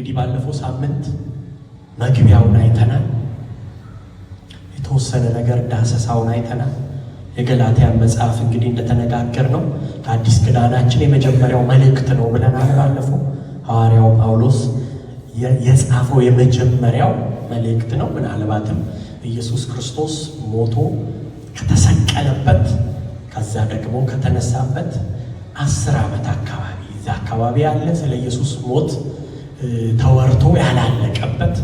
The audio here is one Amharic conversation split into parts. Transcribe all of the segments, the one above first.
እንግዲህ ባለፈው ሳምንት መግቢያውን አይተናል። የተወሰነ ነገር ዳሰሳውን አይተናል። የገላትያን መጽሐፍ እንግዲህ እንደተነጋገርነው ከአዲስ ኪዳናችን የመጀመሪያው መልእክት ነው ብለናል። ባለፈው ሐዋርያው ጳውሎስ የጻፈው የመጀመሪያው መልእክት ነው። ምናልባትም ኢየሱስ ክርስቶስ ሞቶ ከተሰቀለበት ከዛ ደግሞ ከተነሳበት 10 ዓመት አካባቢ እዛ አካባቢ ያለ ስለ ኢየሱስ ሞት ተወርቶ ያላለቀበት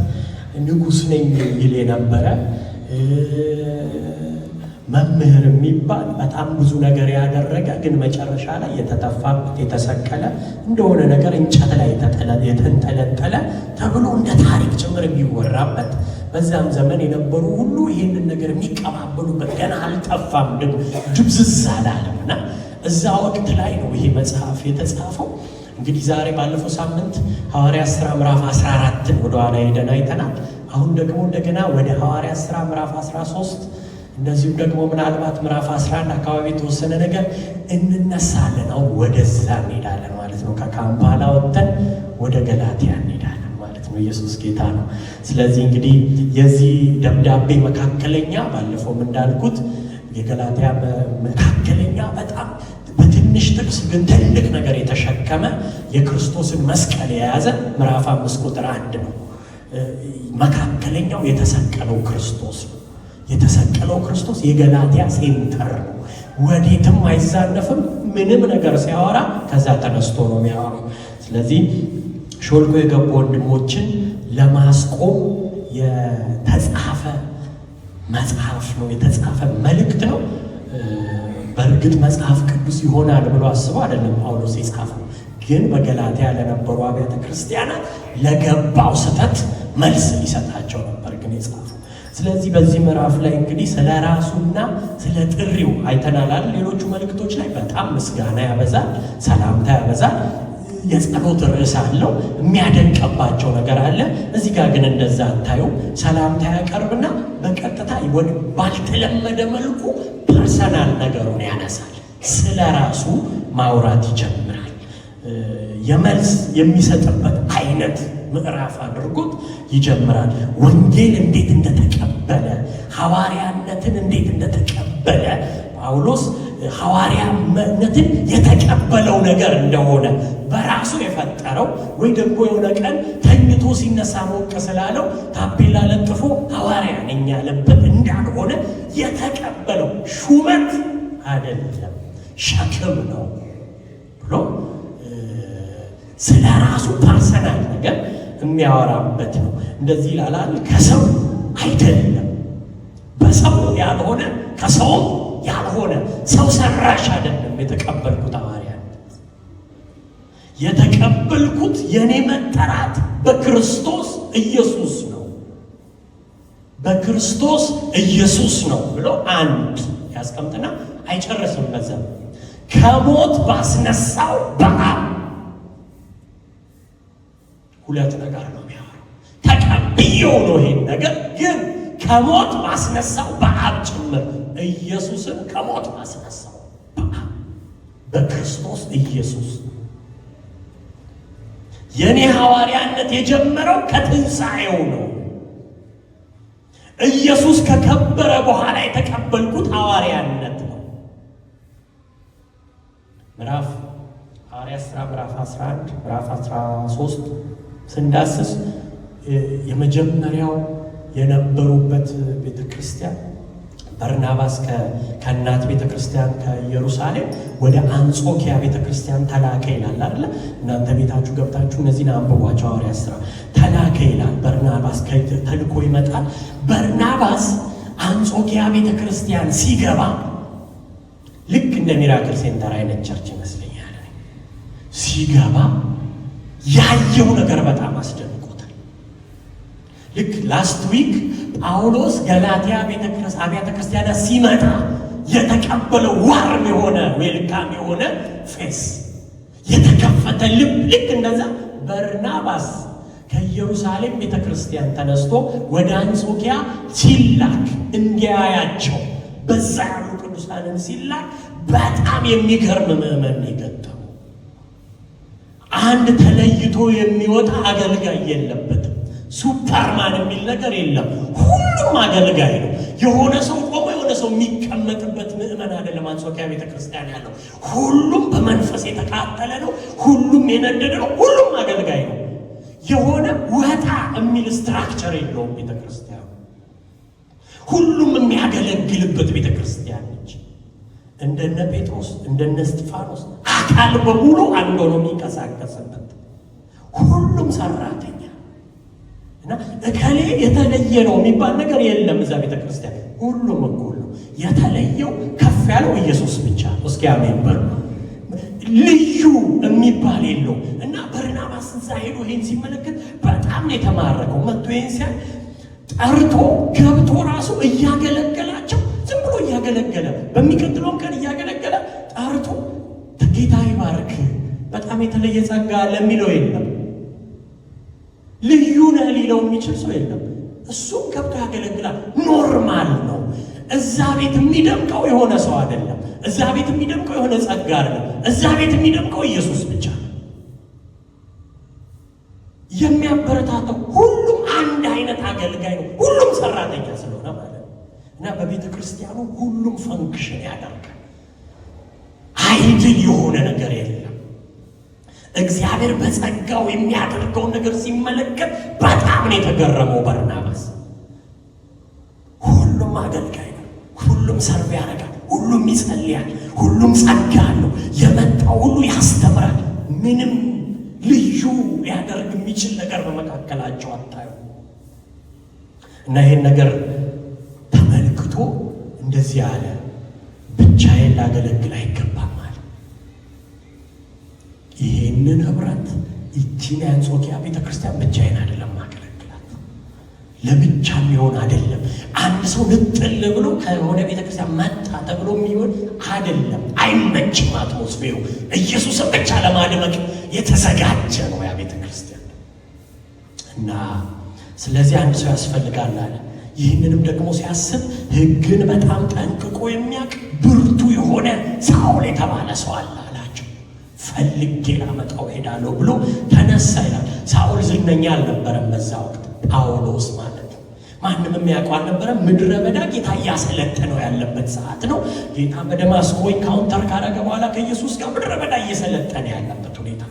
ንጉሥ ነኝ ይል የነበረ መምህር የሚባል በጣም ብዙ ነገር ያደረገ ግን መጨረሻ ላይ የተተፋበት የተሰቀለ እንደሆነ ነገር እንጨት ላይ የተንጠለጠለ ተብሎ እንደ ታሪክ ጭምር የሚወራበት በዛም ዘመን የነበሩ ሁሉ ይህንን ነገር የሚቀባበሉበት ገና አልጠፋም ድብዝዝ አላለምና እዛ ወቅት ላይ ነው ይሄ መጽሐፍ የተጻፈው። እንግዲህ ዛሬ ባለፈው ሳምንት ሐዋርያት ሥራ ምዕራፍ 14ን ወደኋላ ሄደን አይተናል። አሁን ደግሞ እንደገና ወደ ሐዋርያት ሥራ ምዕራፍ 13 እንደዚሁም ደግሞ ምናልባት ምዕራፍ 11 አካባቢ የተወሰነ ነገር እንነሳለን። አሁን ወደዛ እንሄዳለን ማለት ነው። ከካምፓላ ወጥተን ወደ ገላትያ እንሄዳለን ማለት ነው። ኢየሱስ ጌታ ነው። ስለዚህ እንግዲህ የዚህ ደብዳቤ መካከለኛ ባለፈውም እንዳልኩት የገላትያ መካከለኛ በጣም በትንሽ ጥቅስ ግን ትልቅ ነገር የተሸከመ የክርስቶስን መስቀል የያዘ ምዕራፍ 5 ቁጥር 1 ነው። መካከለኛው የተሰቀለው ክርስቶስ ነው። የተሰቀለው ክርስቶስ የገላትያ ሴንተር ነው። ወዴትም አይዛነፍም። ምንም ነገር ሲያወራ ከዛ ተነስቶ ነው የሚያወራው። ስለዚህ ሾልኮ የገቡ ወንድሞችን ለማስቆም የተጻፈ መጽሐፍ ነው፣ የተጻፈ መልእክት ነው። በእርግጥ መጽሐፍ ቅዱስ ይሆናል ብሎ አስበው አይደለም ጳውሎስ የጻፈው፣ ግን በገላትያ ለነበሩ አብያተ ክርስቲያናት ለገባው ስህተት መልስ ሊሰጣቸው ነበር ግን የጻፈው። ስለዚህ በዚህ ምዕራፍ ላይ እንግዲህ ስለ ራሱና ስለ ጥሪው አይተናል። ሌሎቹ መልእክቶች ላይ በጣም ምስጋና ያበዛል፣ ሰላምታ ያበዛል፣ የጸሎት ርዕስ አለው፣ የሚያደንቀባቸው ነገር አለ። እዚህ ጋር ግን እንደዛ አታዩ። ሰላምታ ያቀርብና በቀጥታ ባልተለመደ መልኩ ፐርሰናል ነገሩን ያነሳል። ስለ ራሱ ማውራት ይጀምራል። የመልስ የሚሰጥበት አይነት ምዕራፍ አድርጎት ይጀምራል። ወንጌል እንዴት እንደተቀበለ፣ ሐዋርያነትን እንዴት እንደተቀበለ ጳውሎስ ሐዋርያነትን የተቀበለው ነገር እንደሆነ በራሱ የፈጠረው ወይ ደግሞ የሆነ ቀን ተኝቶ ሲነሳ ሞቅ ስላለው ታፔላ ለጥፎ ሐዋርያ ነኝ ያለበት እንዳልሆነ የተቀበለው ሹመት አይደለም ሸክም ነው ብሎ ስለ ራሱ ፐርሰናል ነገር የሚያወራበት ነው። እንደዚህ ይላል፣ ከሰው አይደለም፣ በሰው ያልሆነ ከሰውም ያልሆነ ሰው ሰራሽ አይደለም የተቀበልኩት ሐዋርያነት። የተቀበልኩት የኔ መጠራት በክርስቶስ ኢየሱስ ነው፣ በክርስቶስ ኢየሱስ ነው ብሎ አንድ ያስቀምጥና አይጨርስም። በዛም ከሞት ባስነሳው በአብ ሁለት ነገር ነው የሚያወራው። ተቀብዬው ነው ይሄን ነገር ግን ከሞት ማስነሳው በአብ ጭምር ኢየሱስን ከሞት ማስነሳው በአብ በክርስቶስ ኢየሱስ። የኔ ሐዋርያነት የጀመረው ከትንሣኤው ነው። ኢየሱስ ከከበረ በኋላ የተቀበልኩት ሐዋርያነት ነው። ምዕራፍ ሐዋርያት ሥራ ምዕራፍ 11 ምዕራፍ 13 ስንዳስስ የመጀመሪያው የነበሩበት ቤተ ክርስቲያን በርናባስ ከእናት ቤተ ክርስቲያን ከኢየሩሳሌም ወደ አንጾኪያ ቤተ ክርስቲያን ተላከ ይላል አይደል? እናንተ ቤታችሁ ገብታችሁ እነዚህን አንብቧቸው። ሐዋርያት ሥራ ተላከ ይላል። በርናባስ ተልኮ ይመጣል። በርናባስ አንጾኪያ ቤተ ክርስቲያን ሲገባ ልክ እንደ ሚራክል ሴንተር አይነት ቸርች ይመስለኛል። ሲገባ ያየው ነገር በጣም አስደንቆታል። ልክ ላስት ዊክ ጳውሎስ ገላትያ አብያተ ክርስቲያናት ሲመጣ የተቀበለው ዋርም የሆነ ዌልካም የሆነ ፌስ፣ የተከፈተ ልብ፣ ልክ እንደዛ በርናባስ ከኢየሩሳሌም ቤተ ክርስቲያን ተነስቶ ወደ አንጾኪያ ሲላክ እንዲያያቸው በዛ ያሉ ቅዱሳንን ሲላክ በጣም የሚገርም ምዕመን የገጠመው አንድ ተለይቶ የሚወጣ አገልጋይ የለበትም። ሱፐርማን የሚል ነገር የለም። ሁሉም አገልጋይ ነው። የሆነ ሰው ቆሞ የሆነ ሰው የሚቀመጥበት ምእመን አይደለም። አንጾኪያ ቤተክርስቲያን ያለው ሁሉም በመንፈስ የተቃጠለ ነው። ሁሉም የነደደ ነው። ሁሉም አገልጋይ ነው። የሆነ ወጣ የሚል ስትራክቸር የለውም ቤተክርስቲያኑ። ሁሉም የሚያገለግልበት ቤተክርስቲያን ነች። እንደነ ጴጥሮስ እንደነ እስጢፋኖስ አካል በሙሉ አንድ ሆኖ የሚንቀሳቀስበት ሁሉም ሰራተኛ እና እከሌ የተለየ ነው የሚባል ነገር የለም። እዛ ቤተክርስቲያን ሁሉም እኩል ነው። የተለየው ከፍ ያለው ኢየሱስ ብቻ ነው። እስኪ አሜን በሉ። ልዩ የሚባል የለው እና በርናባስ እዛ ሄዶ ይሄን ሲመለከት በጣም ነው የተማረከው። መጥቶ ይሄን ሲያይ ጠርቶ ገብቶ ራሱ እያገለገላቸው ዝም ብሎ እያገለገለ በሚቀጥለውም ቀን እያገለገለ ጠርቶ ጌታ ይባርክ በጣም የተለየ ጸጋ ለሚለው የለም። ልዩ ነህ ሊለው የሚችል ሰው የለም። እሱም ገብቶ ያገለግላል። ኖርማል ነው። እዛ ቤት የሚደምቀው የሆነ ሰው አይደለም። እዛ ቤት የሚደምቀው የሆነ ጸጋ አይደለም። እዛ ቤት የሚደምቀው ኢየሱስ ብቻ ነው። የሚያበረታተው ሁሉም አንድ አይነት አገልጋይ ነው። ሁሉም ሰራተኛ ስለሆነ ማለት ነው። እና በቤተ ክርስቲያኑ ሁሉም ፈንክሽን ያደርጋል። አይድል የሆነ ነገር የለም። እግዚአብሔር በጸጋው የሚያደርገውን ነገር ሲመለከት በጣም ነው የተገረመው በርናባስ። ሁሉም አገልጋይ ነው። ሁሉም ሰርቭ ያደርጋል። ሁሉም ይጸልያል። ሁሉም ጸጋ አለው። የመጣው ሁሉ ያስተምራል። ምንም ልዩ ሊያደርግ የሚችል ነገር በመካከላቸው አታዩ። እና ይህን ነገር ተመልክቶ እንደዚህ አለ፣ ብቻዬን ላገለግል አይገባም አለ። ይህንን ህብረት ይቺን የአንጾኪያ ቤተክርስቲያን ብቻዬን አይደለም ማገለግላት፣ ለብቻ የሚሆን አይደለም። አንድ ሰው ንጥል ብሎ ከሆነ ቤተክርስቲያን መጣ ተብሎ የሚሆን አይደለም። አይመችም አትሞስፌሩ። ኢየሱስን ብቻ ለማድመቅ የተዘጋጀ ነው ያ ቤተክርስቲያን። እና ስለዚህ አንድ ሰው ያስፈልጋል አለ። ይህንንም ደግሞ ሲያስብ ሕግን በጣም ጠንቅቆ የሚያውቅ ብርቱ የሆነ ሳኦል የተባለ ሰው አለ አላቸው። ፈልጌ ላመጣው ሄዳለሁ ብሎ ተነሳ ይላል። ሳኦል ዝነኛ አልነበረም በዛ ወቅት። ጳውሎስ ማለት ነው። ማንም የሚያውቀው አልነበረም። ምድረ በዳ ጌታ እያሰለጠነው ያለበት ሰዓት ነው። ጌታ በደማስቆ ኢንካውንተር ካረገ በኋላ ከኢየሱስ ጋር ምድረ በዳ እየሰለጠነ ያለበት ሁኔታ።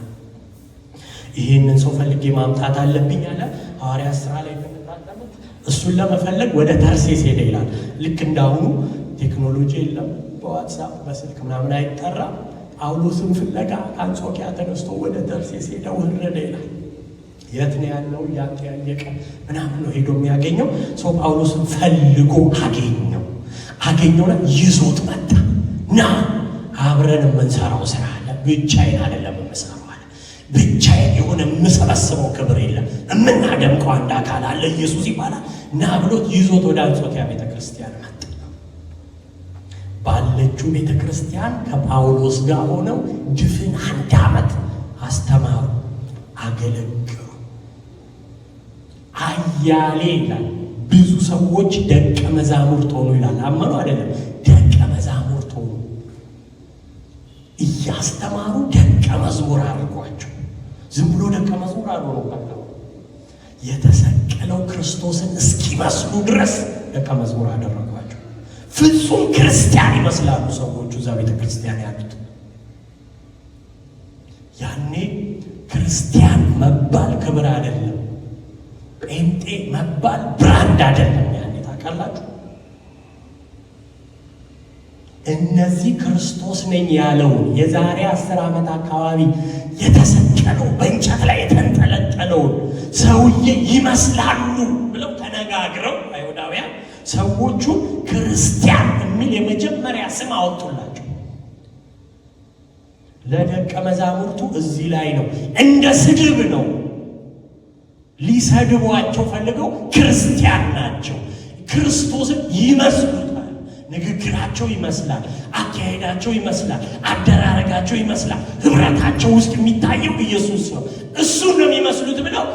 ይህንን ሰው ፈልጌ ማምጣት አለብኝ አለ። ሐዋርያት ሥራ ላይ እንደምታጠሙት እሱን ለመፈለግ ወደ ተርሴስ ሄደ ይላል። ልክ እንዳሁኑ ቴክኖሎጂ የለም። በዋትሳፕ በስልክ ምናምን አይጠራም። ጳውሎስን ፍለጋ ከአንጾኪያ ተነስቶ ወደ ተርሴስ ሄደ፣ ወረደ ይላል። የት ነው ያለው? ያጠያየቀ ምናምን ነው ሄዶ የሚያገኘው ሰው። ጳውሎስን ፈልጎ አገኘውና ይዞት መጣ። ና አብረን የምንሰራው ስራ አለ። ብቻዬን አይደለም የምሰራው አለ። ብቻዬን የሆነ የምሰበስበው ክብር የለም። የምናደምቀው አንድ አካል አለ፣ ኢየሱስ ይባላል። ና ብሎት ይዞት ወደ አንጾኪያ ቤተክርስቲያን መጣ። ባለችው ቤተክርስቲያን ከጳውሎስ ጋር ሆነው ድፍን 1 ዓመት አስተማሩ፣ አገለገሉ። አያሌ ይላል ብዙ ሰዎች ደቀ መዛሙርት ሆኑ ይላል። አመኑ አይደለም፣ ደቀ መዛሙርት ሆኑ። እያስተማሩ ደቀ መዝሙር አድርጓቸው። ዝም ብሎ ደቀ መዝሙር አልሆኑም። የተሰቀለው ክርስቶስን እስኪመስሉ ድረስ ደቀ መዝሙር አደረጓቸው። ፍጹም ክርስቲያን ይመስላሉ ሰዎቹ እዛ ቤተ ክርስቲያን ያሉት። ያኔ ክርስቲያን መባል ክብር አይደለም። ጴንጤ መባል ብራንድ አይደለም። ያኔ ታውቃላችሁ፣ እነዚህ ክርስቶስ ነኝ ያለውን የዛሬ 10 ዓመት አካባቢ የተሰቀለው በእንጨት ላይ የተንጠለጠለውን ሰውዬ ይመስላሉ ብለው ተነጋግረው አይሁዳውያን ሰዎቹ ክርስቲያን የሚል የመጀመሪያ ስም አወጡላቸው። ለደቀ መዛሙርቱ እዚህ ላይ ነው፣ እንደ ስድብ ነው። ሊሰድቧቸው ፈልገው ክርስቲያን ናቸው፣ ክርስቶስን ይመስሉታል። ንግግራቸው ይመስላል፣ አካሄዳቸው ይመስላል፣ አደራረጋቸው ይመስላል። ህብረታቸው ውስጥ የሚታየው ኢየሱስ ነው፣ እሱን ነው የሚመስሉት ብለው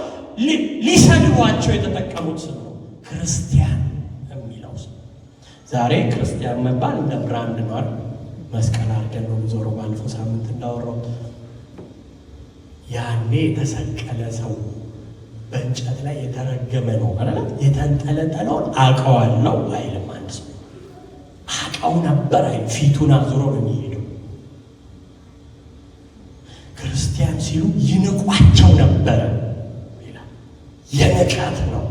ሊሰድቧቸው የተጠቀሙት ስም ነው ክርስቲያን የሚለው ስም። ዛሬ ክርስቲያን መባል እንደ ብራንድ ነው። መስቀል አድርገን ነው ዞሮ ባለፈው ሳምንት እንዳወራው ያኔ የተሰቀለ ሰው በእንጨት ላይ የተረገመ ነው ማለት የተንጠለጠለውን አውቀዋለሁ አይልም። አንድ ሰው አውቀው ነበር አይል፣ ፊቱን አዙሮ ነው የሚሄደው። ክርስቲያን ሲሉ ይንቋቸው ነበረ ይላል። የንቀት ነው።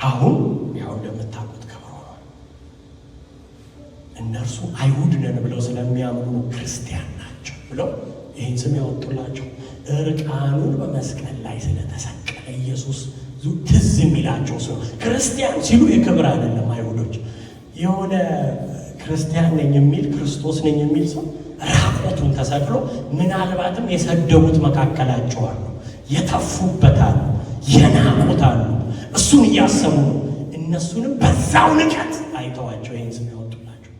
አሁን ያው እንደምታውቁት ከብሮ ነው። እነርሱ አይሁድ ነን ብለው ስለሚያምኑ ክርስቲያን ናቸው ብለው ይህን ስም ያወጡላቸው። እርቃኑን በመስቀል ላይ ስለተሰቀለ ኢየሱስ ትዝ የሚላቸው ሰው ክርስቲያን ሲሉ የክብር አይደለም። አይሁዶች የሆነ ክርስቲያን ነኝ የሚል ክርስቶስ ነኝ የሚል ሰው ራቆቱን ተሰቅሎ ምናልባትም የሰደቡት መካከላቸው አሉ፣ የተፉበት አሉ፣ የናቁት አሉ። እሱን እያሰቡ ነው። እነሱንም በዛው ንቀት አይተዋቸው ይህን ስም ያወጡላቸው።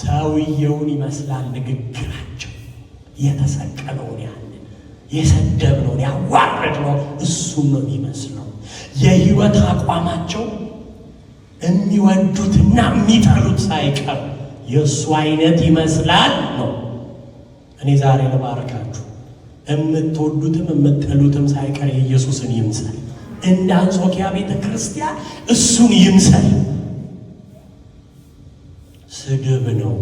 ሰውየውን ይመስላል ንግግራቸው። የተሰቀለውን ያንን የሰደብነውን ያዋረድነው እሱን ነው የሚመስለው። የህይወት አቋማቸው የሚወዱትና የሚጠሉት ሳይቀር የእሱ አይነት ይመስላል ነው። እኔ ዛሬ ልባርካችሁ፣ የምትወዱትም የምትጠሉትም ሳይቀር የኢየሱስን ይምሰል። እንደ አንጾኪያ ቤተ ክርስቲያን እሱን ይምሰል። ስድብ ነው፣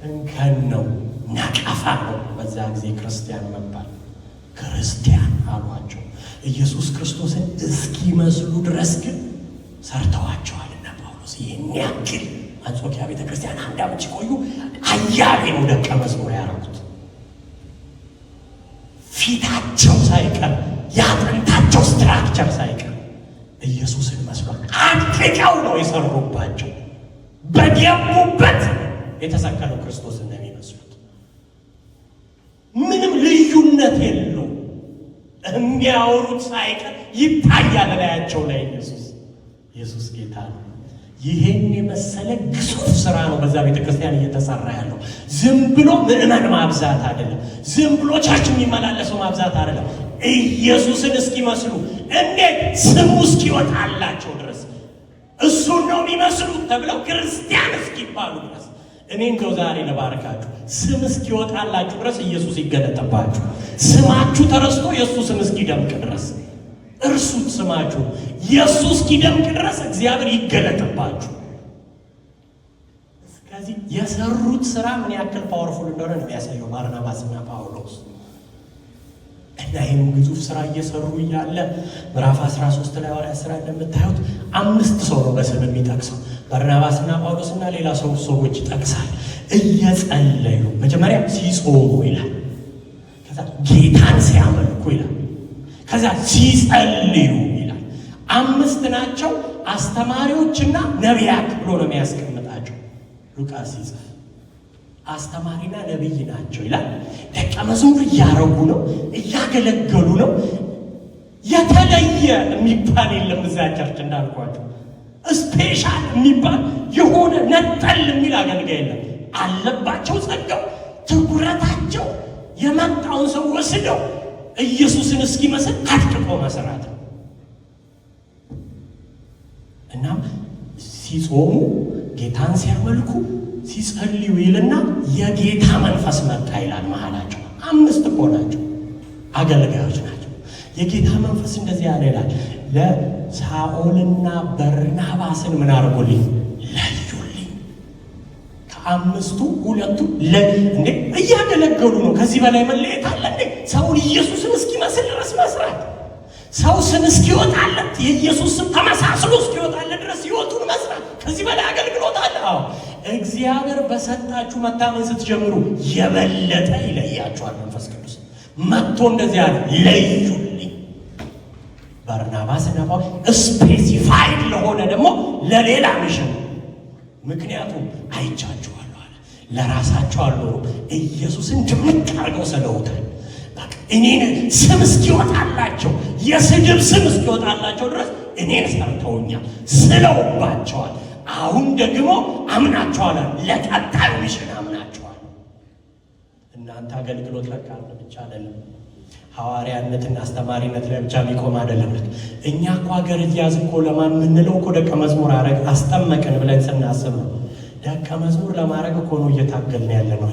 እንከን ነው፣ ነቀፋ ነው። በዛ ጊዜ ክርስቲያን መባል ክርስቲያን አሏቸው። ኢየሱስ ክርስቶስን እስኪመስሉ ድረስ ግን ሰርተዋቸዋልና ጳውሎስ ይህን ያክል አንጾኪያ ቤተ ክርስቲያን 1 ዓመት ሲቆዩ አያሌ ነው ደቀ መዝሙር ያደረጉት። ፊታቸው ሳይቀር የአጥንታቸው ስትራክቸር ሳይቀር ኢየሱስን መስሏል። አጥቅቀው ነው የሰሩባቸው። በገቡበት የተሰቀለው ክርስቶስን ነው የሚመስሉት። ምንም ልዩነት የለው። የሚያወሩት ሳይቀር ይታያል ላያቸው ላይ ኢየሱስ ጌታ ነው። ይሄን የመሰለ ግዙፍ ስራ ነው በዛ ቤተ ክርስቲያን እየተሰራ ያለው። ዝም ብሎ ምዕመን ማብዛት አይደለም። ዝም ብሎ ቸርች የሚመላለሰው ማብዛት አይደለም። ኢየሱስን እስኪመስሉ እንዴት ስሙ እስኪወጣላቸው ድረስ እሱን ነው የሚመስሉት ተብለው ክርስቲያን እስኪባሉ ድረስ እኔ እንደው ዛሬ ለባረካችሁ ስም እስኪወጣላችሁ ድረስ ኢየሱስ ይገለጥባችሁ። ስማችሁ ተረስቶ የእሱ ስም እስኪደምቅ ድረስ እርሱት። ስማችሁ የእሱ እስኪደምቅ ድረስ እግዚአብሔር ይገለጥባችሁ። ስለዚህ የሰሩት ስራ ምን ያክል ፓወርፉል እንደሆነ ነው የሚያሳየው ባርናባስና ጳውሎስ። እና ይህን ግዙፍ ስራ እየሰሩ እያለ ምዕራፍ 13 ላይ ሐዋርያት ሥራ እንደምታዩት 5 ሰው ነው በስም የሚጠቅሰው። ባርናባስና ጳውሎስና ሌላ ሰዎች ይጠቅሳል። እየጸለዩ መጀመሪያ ሲጾሙ ይላል፣ ከዛ ጌታን ሲያመልኩ ይላል፣ ከዛ ሲጸልዩ ይላል። 5 ናቸው። አስተማሪዎችና ነቢያት ብሎ ነው የሚያስቀምጣቸው ሉቃስ ሲጽፍ። አስተማሪና ነቢይ ናቸው ይላል። ደቀ መዝሙር እያረጉ ነው፣ እያገለገሉ ነው። የተለየ የሚባል የለም እዛ ቸርች እንዳልኳቸው። ስፔሻል የሚባል የሆነ ነጠል የሚል አገልጋይ የለም። አለባቸው ጸጋው። ትኩረታቸው የመጣውን ሰው ወስደው ኢየሱስን እስኪመስል አጥቅቆ መሰራት ነው። እናም ሲጾሙ ጌታን ሲያመልኩ ሲጸልዩ ይልና የጌታ መንፈስ መጣ ይላል መሃላቸው። 5 እኮ ናቸው፣ አገልጋዮች ናቸው። የጌታ መንፈስ እንደዚህ ያለ ይላል፣ ለሳኦልና በርናባስን ምን አድርጎልኝ? ለዩልኝ። ከ5ቱ 2ቱ እንዴ እያገለገሉ ነው። ከዚህ በላይ መለየት አለ እንዴ? ሰውን ኢየሱስን እስኪመስል ድረስ መስራት፣ ሰው ስም እስኪወጣለት የኢየሱስ ስም ተመሳስሎ እስኪወጣለት ድረስ ህይወቱን መስራት፣ ከዚህ በላይ አገልግሎት አለ? አዎ። እግዚአብሔር በሰጣችሁ መታመን ስትጀምሩ የበለጠ ይለያችኋል። መንፈስ ቅዱስ መጥቶ እንደዚህ ያለ ለዩልኝ። ባርናባስና ጳውሎስ ስፔሲፋይድ ለሆነ ደግሞ ለሌላ ሚሽን። ምክንያቱም አይቻችኋለሁ አለ። ለራሳቸው አልኖሩ፣ ኢየሱስን ድምቅ አድርገው ስለውታል። እኔን ስም እስኪወጣላቸው የስድብ ስም እስኪወጣላቸው ድረስ እኔን ሰርተውኛል፣ ስለውባቸዋል። አሁን ደግሞ አምናቸዋል። ለቀጣዩ ሚሽን አምናቸዋል። እናንተ አገልግሎት ለካ ብቻ አይደለም፣ ሐዋርያነትና አስተማሪነት ላይ ብቻ የሚቆም አይደለም። እኛ እኮ ሀገር እያዝ እኮ ለማን የምንለው እኮ ደቀ መዝሙር አረግ አስጠመቅን ብለን ስናስብ ነው። ደቀ መዝሙር ለማድረግ እኮ ነው እየታገልን ያለ ነው።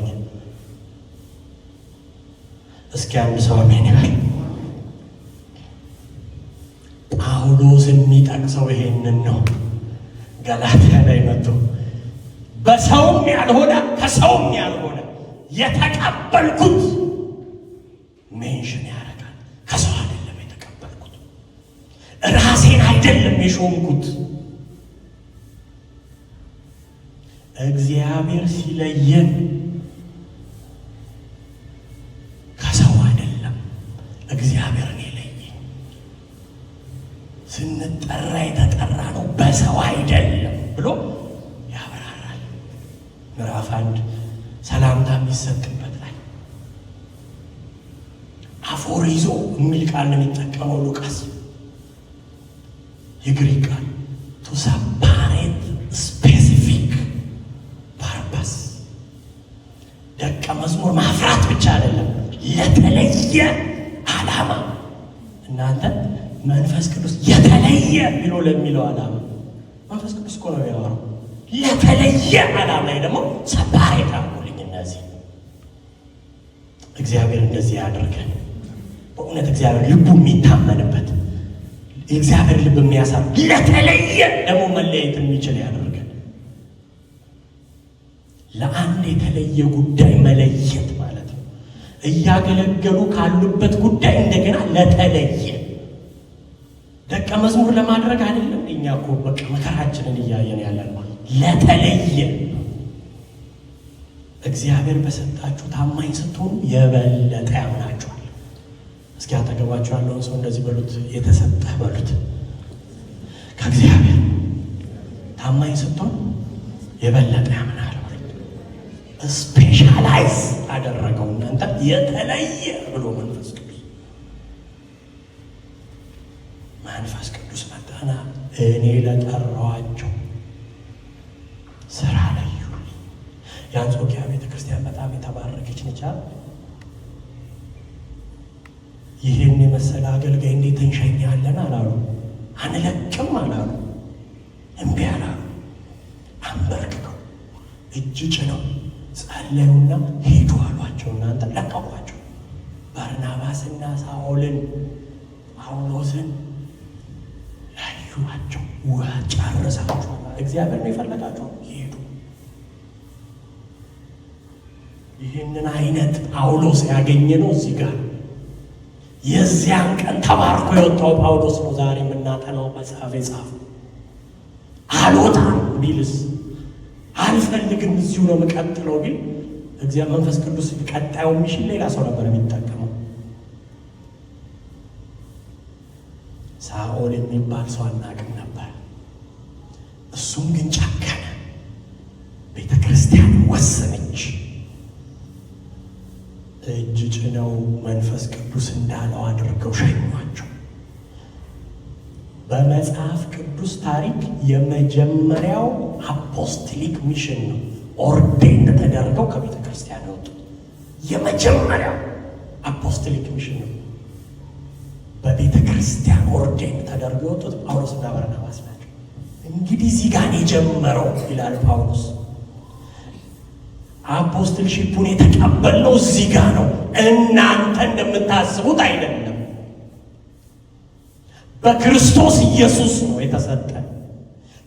እስኪ አንድ ሰው አሜን ይበል። ጳውሎስ የሚጠቅሰው ይሄንን ነው። ገላትያ ላይ መጥቶ በሰውም ያልሆነ ከሰውም ያልሆነ የተቀበልኩት ሜንሽን ያደርጋል። ከሰው አይደለም የተቀበልኩት፣ ራሴን አይደለም የሾምኩት። እግዚአብሔር ሲለየን ከሰው አይደለም፣ እግዚአብሔርን የለየን። ስንጠራ የተጠራ ነው በሰው አይደለም ብሎ ያብራራል። ምዕራፍ 1 ሰላምታ የሚሰጥበት ላይ አፎሪዞ የሚል ቃል ነው የሚጠቀመው ሉቃስ። የግሪክ ቃል ቱ ሰፓሬት ስፔሲፊክ ፐርፐስ። ደቀ መዝሙር ማፍራት ብቻ አይደለም፣ ለተለየ ዓላማ። እናንተ መንፈስ ቅዱስ የተለየ ብሎ ለሚለው ዓላማ መንፈስ ቅዱስ እኮ ነው ያወራው። ለተለየ ዓላማ ደግሞ ሰፓሬት አድርጉልኝ። እነዚህ እግዚአብሔር እንደዚህ ያደርገን። በእውነት እግዚአብሔር ልቡ የሚታመንበት የእግዚአብሔር ልብ የሚያሳብ ለተለየ ደግሞ መለየት የሚችል ያደርገን። ለአንድ የተለየ ጉዳይ መለየት ማለት ነው። እያገለገሉ ካሉበት ጉዳይ እንደገና ለተለየ ደቀ መዝሙር ለማድረግ አይደለም። እኛ እኮ በቃ መከራችንን እያየን ያለን ለተለየ። እግዚአብሔር በሰጣችሁ ታማኝ ስትሆኑ የበለጠ ያምናችኋል። እስኪ አጠገባችሁ ያለውን ሰው እንደዚህ በሉት፣ የተሰጠህ በሉት። ከእግዚአብሔር ታማኝ ስትሆን የበለጠ ያምናል። ስፔሻላይዝ አደረገው እናንተ የተለየ ብሎ መንፈስ ቅዱስ መጣና እኔ ለጠራኋቸው ስራ ለዩልኝ። የአንጾኪያ ቤተክርስቲያን በጣም የተባረከች ነች። ይህን የመሰለ አገልጋይ እንዴት እንሸኛለን አላሉ፣ አንለቅም አላሉ፣ እምቢ አላሉ። አንበርክከው እጅ ጭነው ጸለዩና ሂዱ አሏቸው። እናንተ ለቀቋቸው። በርናባስና ሳኦልን ጳውሎስን ለዩዋቸው። ጨርሳችሁ እግዚአብሔር ነው የፈለጋቸው፣ ሂዱ። ይህንን አይነት ጳውሎስ ያገኘ ነው እዚህ ጋር። የዚያን ቀን ተባርኮ የወጣው ጳውሎስ ነው ዛሬ የምናጠናው መጽሐፍ የጻፈው። አልወጣም ቢልስ አልፈልግም እዚሁ ነው የምቀጥለው ቢል እግዚአብሔር መንፈስ ቅዱስ ቀጣዩ ሚሽን ሌላ ሰው ነበር የሚጠቀመው። ሳኦል የሚባል ሰው አናውቅም ነበር። እሱም ግን ጨከነ። ቤተ ክርስቲያን ወሰነች። እጅ ጭነው መንፈስ ቅዱስ እንዳለው አድርገው ሸኟቸው። በመጽሐፍ ቅዱስ ታሪክ የመጀመሪያው አፖስቶሊክ ሚሽን ነው። ኦርዴን ተደርገው ከቤተ ክርስቲያን ወጡ። የመጀመሪያው አፖስቶሊክ ሚሽን ነው። በቤተ ክርስቲያን ኦርዴን ተደርገው የወጡት ጳውሎስና በርናባስ ናቸው። እንግዲህ እዚህ ጋር የጀመረው ይላል ጳውሎስ። አፖስትልሺፑን የተቀበልነው እዚህ ጋር ነው። እናንተ እንደምታስቡት አይደለም። በክርስቶስ ኢየሱስ ነው የተሰጠን።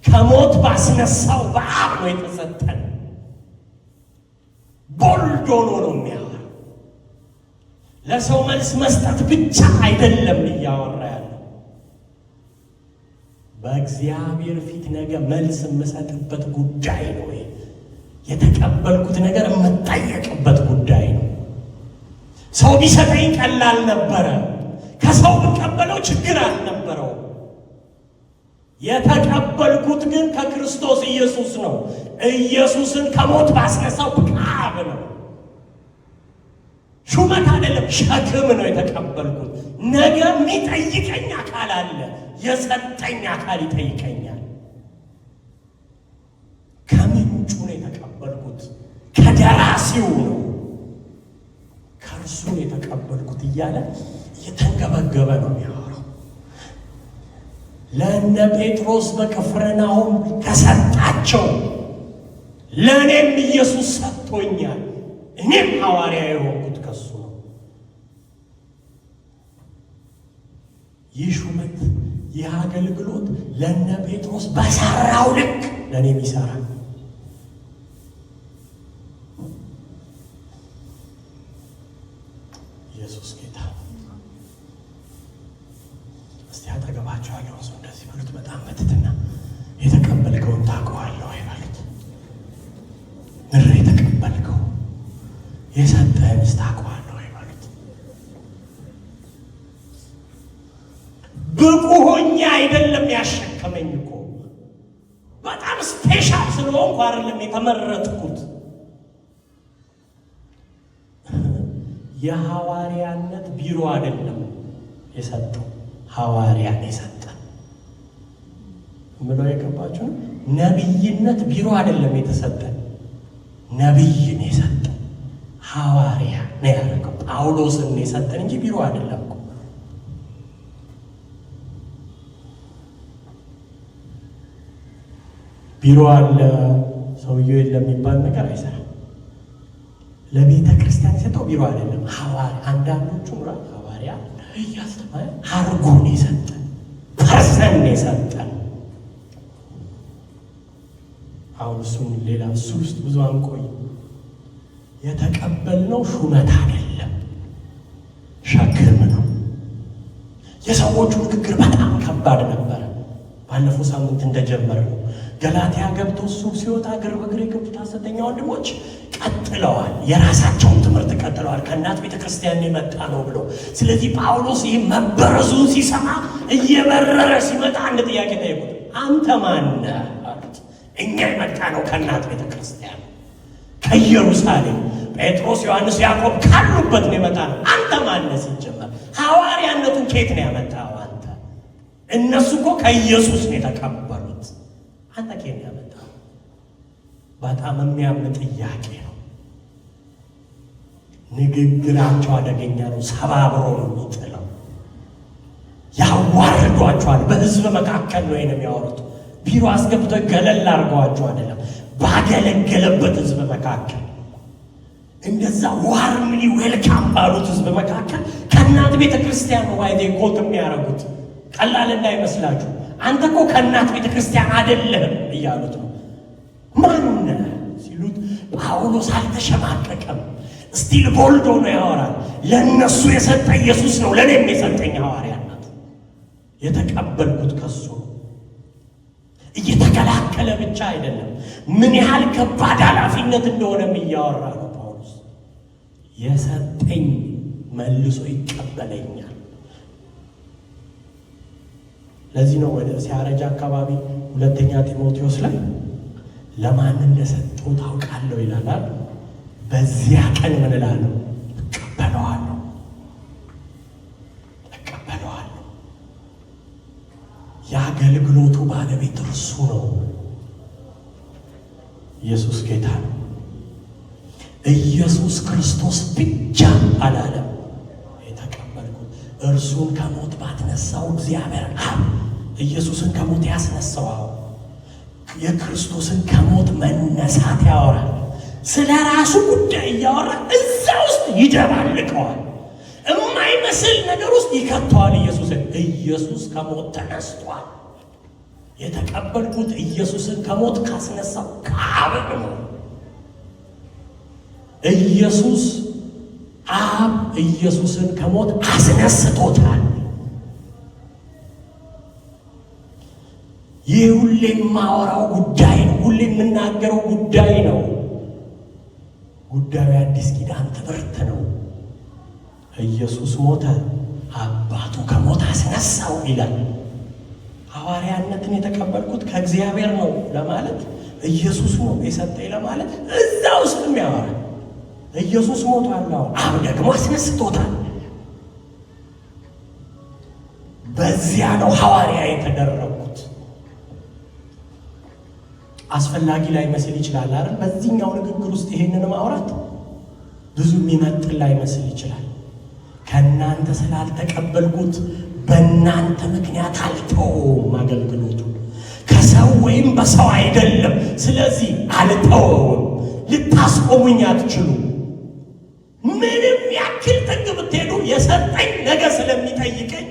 ከሞት ባስነሳው በአብ ነው የተሰጠን። ቦልድ ሆኖ ነው የሚያወራ። ለሰው መልስ መስጠት ብቻ አይደለም እያወራ ያለው። በእግዚአብሔር ፊት ነገ መልስ የምሰጥበት ጉዳይ ነው። የተቀበልኩት ነገር የምጠየቅበት ጉዳይ ነው። ሰው ቢሰጠኝ ቀላል ነበረ። ከሰው ብቀበለው ችግር አልነበረው። የተቀበልኩት ግን ከክርስቶስ ኢየሱስ ነው። ኢየሱስን ከሞት ባስነሳው በአብ ነው። ሹመት አይደለም፣ ሸክም ነው የተቀበልኩት። ነገ የሚጠይቀኝ አካል አለ። የሰጠኝ አካል ይጠይቀኛል። ከምንጩ ነው የተቀበልኩት፣ ከደራሲው ነው፣ ከእርሱ ነው የተቀበልኩት እያለ እየተንገበገበ ነው የሚያወራው። ለእነ ጴጥሮስ በቅፍርናሆም ከሰጣቸው ለእኔም ኢየሱስ ሰጥቶኛል። እኔም ሐዋርያ የሆንኩት ከሱ ነው። ይህ ሹመት ይህ አገልግሎት ለነ ጴጥሮስ በሰራው ልክ ለእኔም ይሰራል። ኢየሱስ ጌታ። እስቲ አጠገባቸው ያለው ሰው እንደዚህ ብሉት፣ በጣም በትህትና የተቀበልከውን ታውቀዋለህ ወይ በሉት። ምር የተቀበልከው የሰጠህንስ ታውቀዋለህ ወይ በሉት። ብቁ ሆኜ አይደለም ያሸከመኝ እኮ በጣም ስፔሻል ስለሆንኩ አይደለም የተመረጥኩት። የሐዋርያነት ቢሮ አይደለም የሰጠው፣ ሐዋርያን የሰጠን ምለው የገባችሁ። ነብይነት ቢሮ አይደለም የተሰጠን፣ ነብይን የሰጠን ሐዋርያ ነው ያደረገው። ጳውሎስን የሰጠን እንጂ ቢሮ አይደለም እኮ። ቢሮ አለ ሰውየው የለም የሚባል ነገር አይሰራም። ለቤተ ክርስቲያን የሰጠው ቢሮ አይደለም ሐዋርያ። አንዳንዶቹ ሐዋርያ እያስተማረ አርጎን የሰጠን ፐርሰን የሰጠን። አሁን እሱን ሌላ እሱ ውስጥ ብዙ አንቆይ። የተቀበልነው ሹመት አይደለም ሸክም ነው። የሰዎቹ ንግግር በጣም ከባድ ነበረ። ባለፈው ሳምንት እንደጀመርነው ገላትያ ገብቶ እሱ ሲወጣ እግር በእግር የገቡት ሐሰተኛ ወንድሞች ቀጥለዋል። የራሳቸውን ትምህርት ቀጥለዋል። ከእናት ቤተ ክርስቲያን የመጣ ነው ብሎ። ስለዚህ ጳውሎስ ይህ መበረዙን ሲሰማ እየበረረ ሲመጣ አንድ ጥያቄ ጠየቁት። አንተ ማነህ አሉት። እኛ የመጣ ነው ከእናት ቤተ ክርስቲያን ከኢየሩሳሌም፣ ጴጥሮስ፣ ዮሐንስ፣ ያዕቆብ ካሉበት ነው የመጣ ነው። አንተ ማነህ? ሲጀመር ሐዋርያነቱን ከየት ነው ያመጣው አንተ? እነሱ እኮ ከኢየሱስ ነው የተቀበሉት። አንተ ከየት ነው ያመጣው? በጣም የሚያምን ጥያቄ ነው። ንግግራቸው አደገኛ ነው። ሰባብሮ ነው የሚጥለው። ያዋርዷቸዋል። በህዝብ መካከል ነው የሚያወሩት። ቢሮ አስገብተው ገለል አድርገዋቸው አይደለም፣ ባገለገለበት ህዝብ መካከል እንደዛ ዋርምሊ ዌልካም ባሉት ህዝብ መካከል ከእናት ቤተ ክርስቲያን ነው ዋይዴ ኮት የሚያደርጉት። ቀላል እንዳይመስላችሁ። አንተ እኮ ከእናት ቤተ ክርስቲያን አይደለህም እያሉት ነው። ማን ሲሉት ጳውሎስ አልተሸማቀቀም። ስቲል ቦልዶ ነው ያወራል። ለእነሱ የሰጠ ኢየሱስ ነው፣ ለእኔም የሰጠኝ ሐዋርያነት የተቀበልኩት ከሱ። እየተከላከለ ብቻ አይደለም፣ ምን ያህል ከባድ ኃላፊነት እንደሆነም እያወራ ነው ጳውሎስ። የሰጠኝ መልሶ ይቀበለኛል። ለዚህ ነው ወደ ሲያረጃ አካባቢ ሁለተኛ ጢሞቴዎስ ላይ ለማን እንደሰጠው ታውቃለሁ ይላል። በዚያ ቀን ምን እላለሁ? እቀበለዋለሁ። የአገልግሎቱ ባለቤት እርሱ ነው። ኢየሱስ ጌታ ነው። ኢየሱስ ክርስቶስ ብቻ አላለም የተቀበልኩት። እርሱን ከሞት ባትነሳው እግዚአብሔር አብ ኢየሱስን ከሞት ያስነሳው የክርስቶስን ከሞት መነሳት ያወራል። ስለ ራሱ ጉዳይ እያወራ እዛ ውስጥ ይደባልቀዋል። የማይመስል ነገር ውስጥ ይከተዋል ኢየሱስን። ኢየሱስ ከሞት ተነስቷል። የተቀበልኩት ኢየሱስን ከሞት ካስነሳው ከአብ ነው። ኢየሱስ አብ ኢየሱስን ከሞት አስነስቶታል። ይህ ሁሌ የማወራው ጉዳይ ነው። ሁሌ የምናገረው ጉዳይ ነው። ጉዳዩ አዲስ ኪዳን ትምህርት ነው። ኢየሱስ ሞተ፣ አባቱ ከሞት አስነሳው ይላል። ሐዋርያነትን የተቀበልኩት ከእግዚአብሔር ነው ለማለት ኢየሱስ ነው የሰጠኝ ለማለት እዛ ውስጥም ያወራል። ኢየሱስ ሞቷል፣ አብ ደግሞ አስነስቶታል። በዚያ ነው ሐዋርያ የተደረጉት። አስፈላጊ ላይ መስል ይችላል አይደል? በዚህኛው ንግግር ውስጥ ይሄንን ማውራት ብዙ የሚመጥን ላይ መስል ይችላል። ከእናንተ ስላልተቀበልኩት በእናንተ ምክንያት አልተወውም አገልግሎቱ። ከሰው ወይም በሰው አይደለም። ስለዚህ አልተወውም። ልታስቆሙኝ አትችሉ። ምንም ያክል ጥግ ብትሄዱ የሰጠኝ ነገ ስለሚጠይቀኝ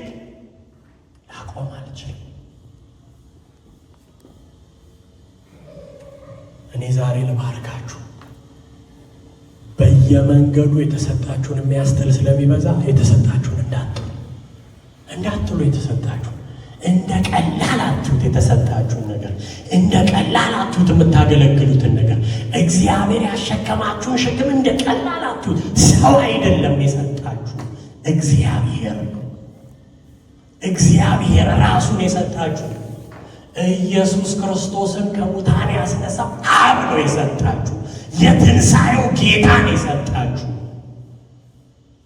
ላቆም አልችልም። እኔ ዛሬ ልባርካችሁ። በየመንገዱ የተሰጣችሁን የሚያስተል ስለሚበዛ የተሰጣችሁን እንዳትሉ የተሰጣችሁ እንደ ቀላል አትዩት። የተሰጣችሁን ነገር እንደ ቀላል አትዩት። የምታገለግሉትን ነገር እግዚአብሔር ያሸከማችሁን ሸክም እንደ ቀላል አትዩት። ሰው አይደለም የሰጣችሁ፣ እግዚአብሔር ነው። እግዚአብሔር ራሱን የሰጣችሁ። ኢየሱስ ክርስቶስን ከሙታን ያስነሳው አብ ነው የሰጣችሁ። የትንሣኤው ጌታን የሰጣችሁ።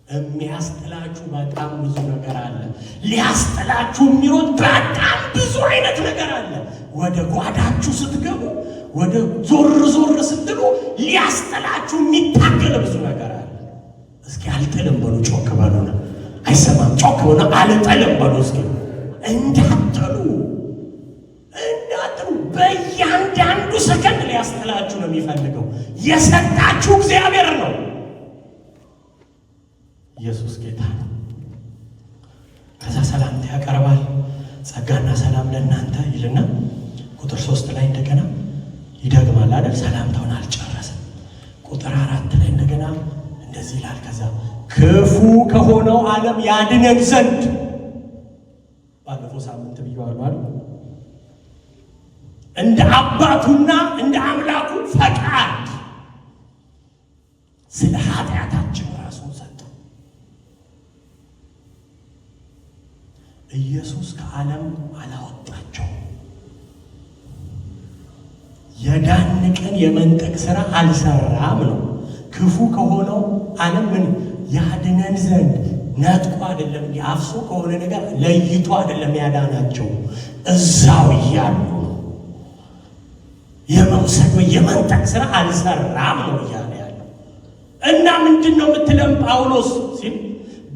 የሚያስጥላችሁ በጣም ብዙ ነገር አለ። ሊያስጥላችሁ የሚሮጥ በጣም ብዙ አይነት ነገር አለ። ወደ ጓዳችሁ ስትገቡ፣ ወደ ዞር ስትሉ ሊያስጥላችሁ የሚታገል ብዙ ነገር አለ። እስኪ አልጥልም በሉ፣ ጮክ በሉ ነው። አይሰማም። ጮክ በሉ፣ አልጥልም በሉ እስኪ። እንዳትሉ በእያንዳንዱ ሰከንድ ሊያስጥላችሁ ነው የሚፈልገው። የሰጣችሁ እግዚአብሔር ነው። ኢየሱስ ጌታ ነው። ከዛ ሰላምታ ያቀርባል። ጸጋና ሰላም ለእናንተ ይልና ቁጥር 3 ላይ እንደገና ይደግማል አይደል? ሰላምታውን አልጨረሰም። ቁጥር 4 ላይ እንደገና እንደዚህ ይላል። ከዛ ክፉ ከሆነው ዓለም ያድነን ዘንድ ባለፈው ሳምንት ብየዋለሁ አይደል? እንደ አባቱና እንደ አምላኩ ፈቃድ ስለ ኃጢአታችን ራሱን ሰጠ። ኢየሱስ ከዓለም አላወጣቸው። የዳን ቀን የመንጠቅ ሥራ አልሰራም ነው። ክፉ ከሆነው ዓለም ምን ያድነን ዘንድ ነጥቆ አይደለም፣ ያፍሶ ከሆነ ነገር ለይቶ አይደለም ያዳናቸው። እዛው እያሉ የመውሰድ የመንጠቅ ሥራ አልሰራም ነው እያለ ያለው። እና ምንድን ነው የምትለም ጳውሎስ ሲል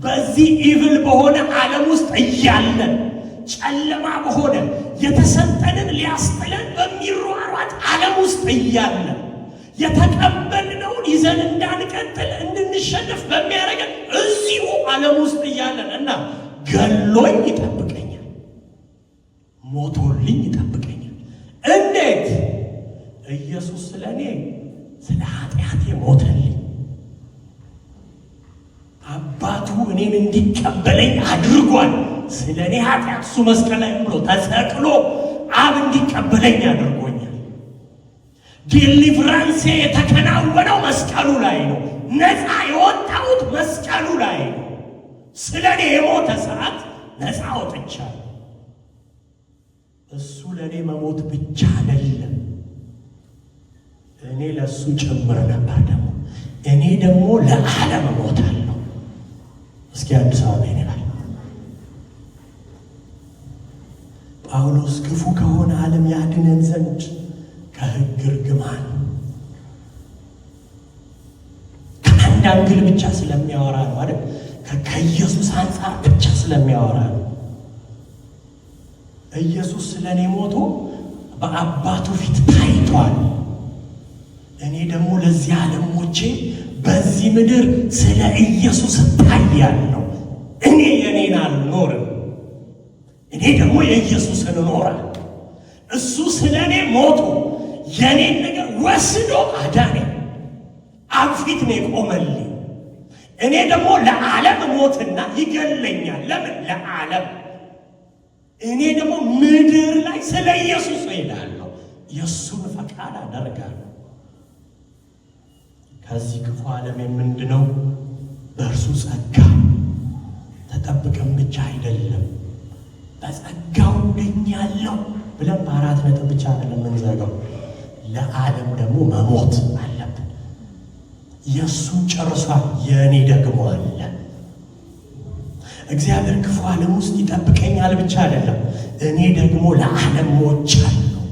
በዚህ ኢቭል በሆነ ዓለም ውስጥ እያለን ጨለማ በሆነ የተሰጠንን ሊያስጥለን በሚሯሯጥ ዓለም ውስጥ እያለን የተቀበልነውን ይዘን እንዳንቀጥል እንድንሸነፍ በሚያደርገን እዚሁ ዓለም ውስጥ እያለን እና ገሎኝ ይጠብቀኛል፣ ሞቶልኝ ይጠብቀኛል። እንዴት? ኢየሱስ ስለ እኔ ስለ ኃጢአቴ ሞተልኝ። አባቱ እኔን እንዲቀበለኝ አድርጓል። ስለ እኔ ኃጢአት እሱ መስቀል ላይ ብሎ ተሰቅሎ አብ እንዲቀበለኝ አድርጎኛል። ዴሊቨራንሴ የተከናወነው መስቀሉ ላይ ነው። ነፃ የወጣሁት መስቀሉ ላይ ነው። ስለ እኔ የሞተ ሰዓት ነፃ ወጥቻለሁ። እሱ ለእኔ መሞት ብቻ አይደለም፣ እኔ ለእሱ ጭምር ነበር። ደግሞ እኔ ደግሞ ለዓለም እሞታለሁ። እስኪ አንድ ሰው አሜን ይበል። ጳውሎስ ክፉ ከሆነ ዓለም ያድነን ዘንድ ከሕግ እርግማን ከአንድ አንግል ብቻ ስለሚያወራ ነው አይደል? ከኢየሱስ አንጻር ብቻ ስለሚያወራ ነው። ኢየሱስ ስለ እኔ ሞቶ በአባቱ ፊት ታይቷል። እኔ ደግሞ ለዚህ ዓለም ሞቼ በዚህ ምድር ስለ ኢየሱስ እታያለሁ። እኔ የኔን አልኖርም፣ እኔ ደግሞ የኢየሱስን እኖራለሁ። እሱ ስለ እኔ ሞቶ የኔን ነገር ወስዶ አዳነኝ። አብ ፊት ነው የቆመልኝ። እኔ ደግሞ ለዓለም ሞትና ይገለኛል። ለምን? ለዓለም። እኔ ደግሞ ምድር ላይ ስለ ኢየሱስ እሄዳለሁ፣ የእሱን ፈቃድ አደርጋለሁ። ከዚህ ክፉ ዓለም የምንድነው በእርሱ ጸጋ ተጠብቀን ብቻ አይደለም፣ በጸጋው እገኛለሁ ብለን በአራት ነጥብ ብቻ አይደለም የምንዘጋው። ለዓለም ደግሞ መሞት አለብን። የእሱን ጨርሷል፣ የእኔ ደግሞ አለ። እግዚአብሔር ክፉ ዓለም ውስጥ ይጠብቀኛል ብቻ አይደለም፣ እኔ ደግሞ ለዓለም ሞቻለሁ።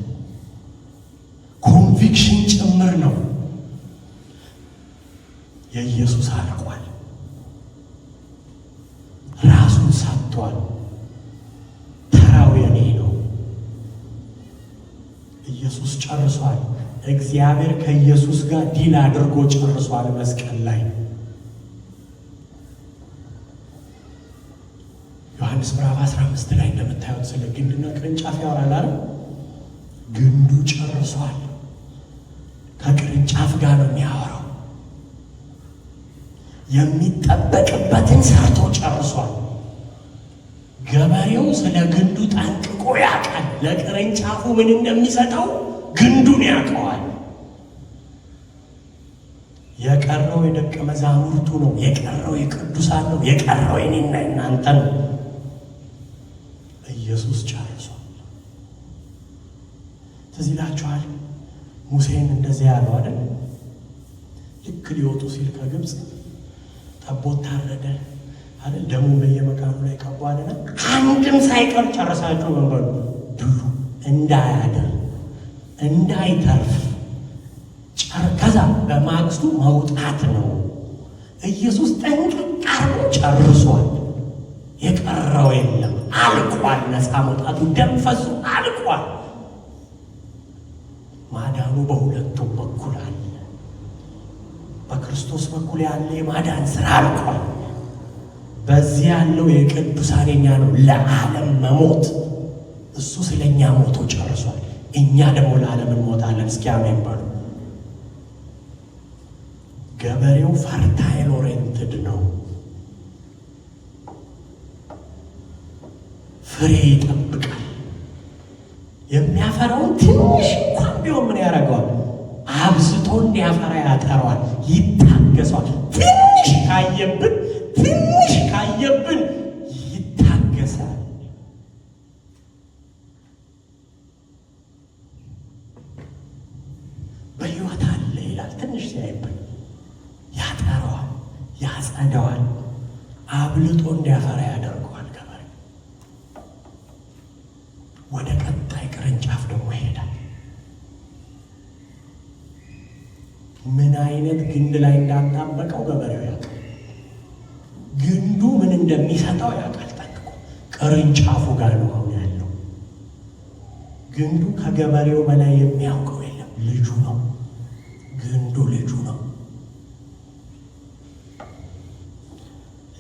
ኮንቪክሽን ጭምር ነው። የኢየሱስ አልቋል፣ ራሱን ሰጥቷል። ተራው የኔ ነው። ኢየሱስ ጨርሷል። እግዚአብሔር ከኢየሱስ ጋር ዲል አድርጎ ጨርሷል መስቀል ላይ። ዮሐንስ ምዕራፍ 15 ላይ እንደምታዩት ስለ ግንድና ቅርንጫፍ ያወራል አይደል? ግንዱ ጨርሷል። ከቅርንጫፍ ጋር ነው የሚያወራው። የሚጠበቅበትን ሰርቶ ጨርሷል። ገበሬው ስለ ግንዱ ጠንቅቆ ያውቃል። ለቅርንጫፉ ምን እንደሚሰጠው ግንዱን ያውቀዋል። የቀረው የደቀ መዛሙርቱ ነው። የቀረው የቅዱሳን ነው። የቀረው የኔና የናንተ ነው። ኢየሱስ ጨርሷል። ትዝ ይላችኋል ሙሴን እንደዚያ ያለው አይደል? ልክ ሊወጡ ሲል ከግብፅ ጠቦት ታረደ አይደል? ደሙን በየመቃኑ ላይ ቀቧልና አንድም ሳይቀር ጨረሳችሁ መንበሩ ብሉ እንዳያደር እንዳይተርፍ ከዛ በማግስቱ መውጣት ነው። ኢየሱስ ጠንቅቅ አርጎ ጨርሷል። የቀረው የለም። አልቋል። ነፃ መውጣቱ ደም ፈሶ አልቋል። ማዳኑ በሁለቱም በኩል አለ። በክርስቶስ በኩል ያለ የማዳን ስራ አልቋል። በዚህ ያለው የቅዱሳን የኛ ነው። ለዓለም መሞት እሱ ስለኛ ሞቶ ጨርሷል። እኛ ደግሞ ለዓለም እንሞታለን። እስኪ አሜን በሉ። ገበሬው ፈርታይል ኦሪየንትድ ነው። ፍሬ ይጠብቃል። የሚያፈራውን ትንሽ እንኳን ቢሆን ምን ያደርገዋል? አብዝቶ እንዲያፈራ ያጠረዋል፣ ይታገሰዋል። ትንሽ ካየብን ይታገሳል። በሕይወት አለ ይላል። ትንሽ ሲያይብን ያጠረዋል፣ ያጸደዋል፣ አብልጦ እንዲያፈራ ያደርገዋል። ገበሬ ወደ ቀጣይ ቅርንጫፍ ደግሞ ይሄዳል። ምን አይነት ግንድ ላይ እንዳጣበቀው ገበሬው ያውቃል። ግንዱ ምን እንደሚሰጠው ያውቃል ጠንቅቆ። ቅርንጫፉ ጋር ነው አሁን ያለው። ግንዱ ከገበሬው በላይ የሚያውቀው የለም። ልጁ ነው ግንዱ፣ ልጁ ነው።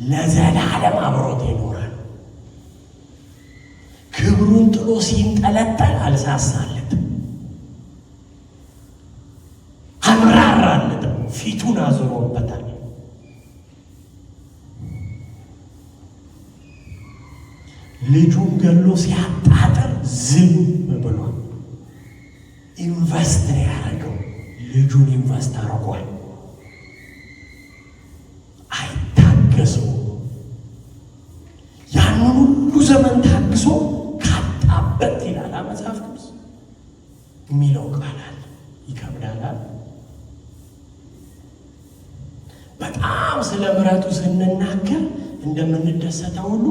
ለዘላለም አብሮት ይኖራል። ክብሩን ጥሎ ሲንጠለጠል አልሳሳለትም፣ አምራራለትም፣ ፊቱን አዙሮበታል። ልጁን ገሎ ሲያጣጥር ዝም ብሏል። ኢንቨስት ነው ያደረገው። ልጁን ኢንቨስት አድርጓል። አይታገሰው። ያንን ሁሉ ዘመን ታግሶ ካጣበት ይላል መጽሐፍ ቅዱስ የሚለው ቃላል ይከብዳል። በጣም ስለ ምሕረቱ ስንናገር እንደምንደሰተው ሁሉ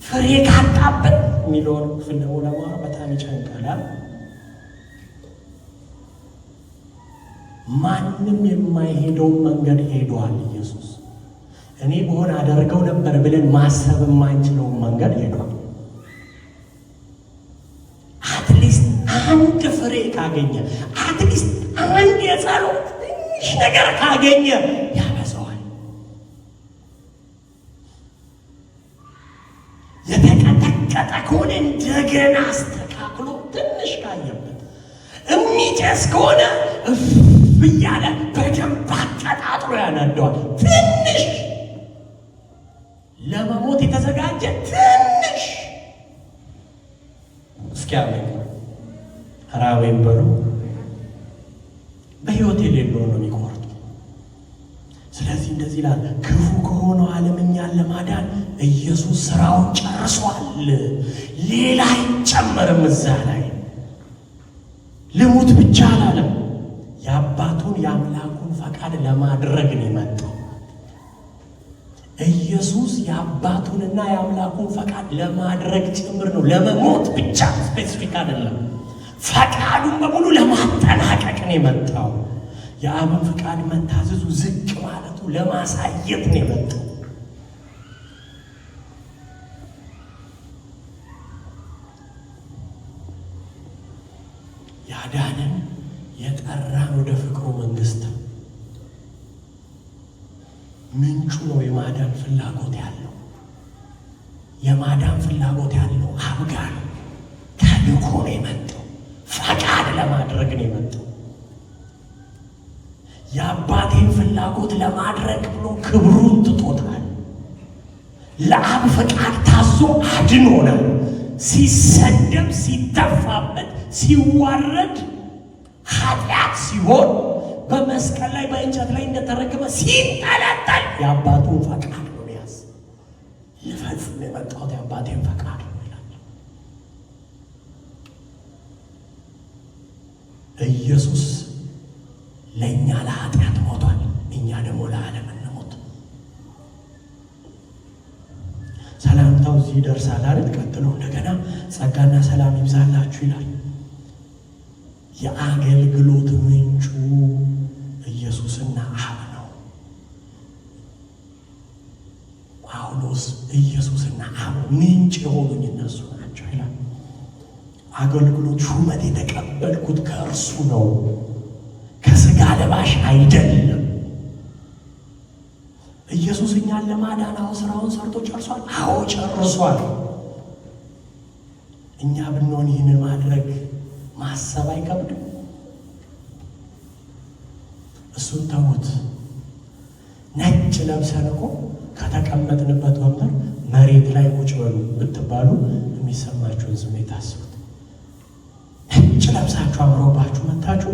ፍሬ ካጣበት የሚለውን ክፍል ደግሞ ለማወቅ በጣም ይጨንቃል። ማንም የማይሄደውን መንገድ ሄዷል ኢየሱስ። እኔ በሆነ አደርገው ነበር ብለን ማሰብ የማንችለውን መንገድ ሄዷል። አትሊስት አንድ ፍሬ ካገኘ፣ አትሊስት አንድ የጸሎት ትንሽ ነገር ካገኘ ያበዛዋል። የተቀጠቀጠ ከሆነ እንደገና አስተካክሎ ትንሽ ካየበት፣ የሚጨስ ከሆነ ብያለ በደንብ አቀጣጥሎ ያነደዋል። ትንሽ ለመሞት የተዘጋጀ ትንሽ እስኪያመኝ ራዌን በሉ በሕይወት የሌለው ነው የሚቆርጡ። ስለዚህ እንደዚህ ይላል፣ ክፉ ከሆነው ዓለም እኛን ለማዳን ኢየሱስ ስራውን ጨርሷል። ሌላ አይጨመርም። እዛ ላይ ልሙት ብቻ አላለም። የአባቱን የአምላኩን ፈቃድ ለማድረግ ነው የመጣው። ኢየሱስ የአባቱንና የአምላኩን ፈቃድ ለማድረግ ጭምር ነው። ለመሞት ብቻ ስፔሲፊክ አይደለም። ፈቃዱን በሙሉ ለማጠናቀቅ ነው የመጣው። የአብን ፈቃድ መታዘዙ፣ ዝቅ ማለቱ ለማሳየት ነው የመጣው። ያዳነን የጠራን ወደ ፍቅሩ መንግስት ምንጩ ነው የማዳን ፍላጎት ያለው። የማዳን ፍላጎት ያለው አብ ጋር ነው። ተልኮ ነው የመጣው። ፈቃድ ለማድረግ ነው የመጣው። የአባቴን ፍላጎት ለማድረግ ብሎ ክብሩን ትቶታል። ለአብ ፈቃድ ታዞ አድኖናል። ሲሰደብ፣ ሲተፋበት፣ ሲዋረድ፣ ኃጢአት ሲሆን በመስቀል ላይ በእንጨት ላይ እንደተረገመ ሲንጠለጠል የአባቱን ፈቃድ ነው ያዝ ልፈጽም የመጣሁት የአባቴን ፈቃድ ነው ይላል። ኢየሱስ ለእኛ ለኃጢአት ሞቷል። እኛ ደግሞ ለዓለም እንሞት። ሰላምታው እዚህ ይደርሳል አይደል? ቀጥሎ እንደገና ጸጋና ሰላም ይብዛላችሁ ይላል። የአገልግሎት ምንጩ ኢየሱስና አብ ነው። ጳውሎስ ኢየሱስና አብ ምንጭ የሆኑኝ እነሱ ናቸው ይላል። አገልግሎት ሹመት የተቀበልኩት ከእርሱ ነው፣ ከሥጋ ለባሽ አይደለም። ኢየሱስ እኛን ለማዳን ስራውን ሰርቶ ጨርሷል። አዎ ጨርሷል። እኛ ብንሆን ይህንን ማድረግ ማሰብ አይከብድም። እሱን ተዉት። ነጭ ለብሰን እኮ ከተቀመጥንበት ወንበር መሬት ላይ ቁጭ በሉ ብትባሉ የሚሰማችሁን ስሜት አስቡት። ነጭ ለብሳችሁ አምሮባችሁ መታችሁ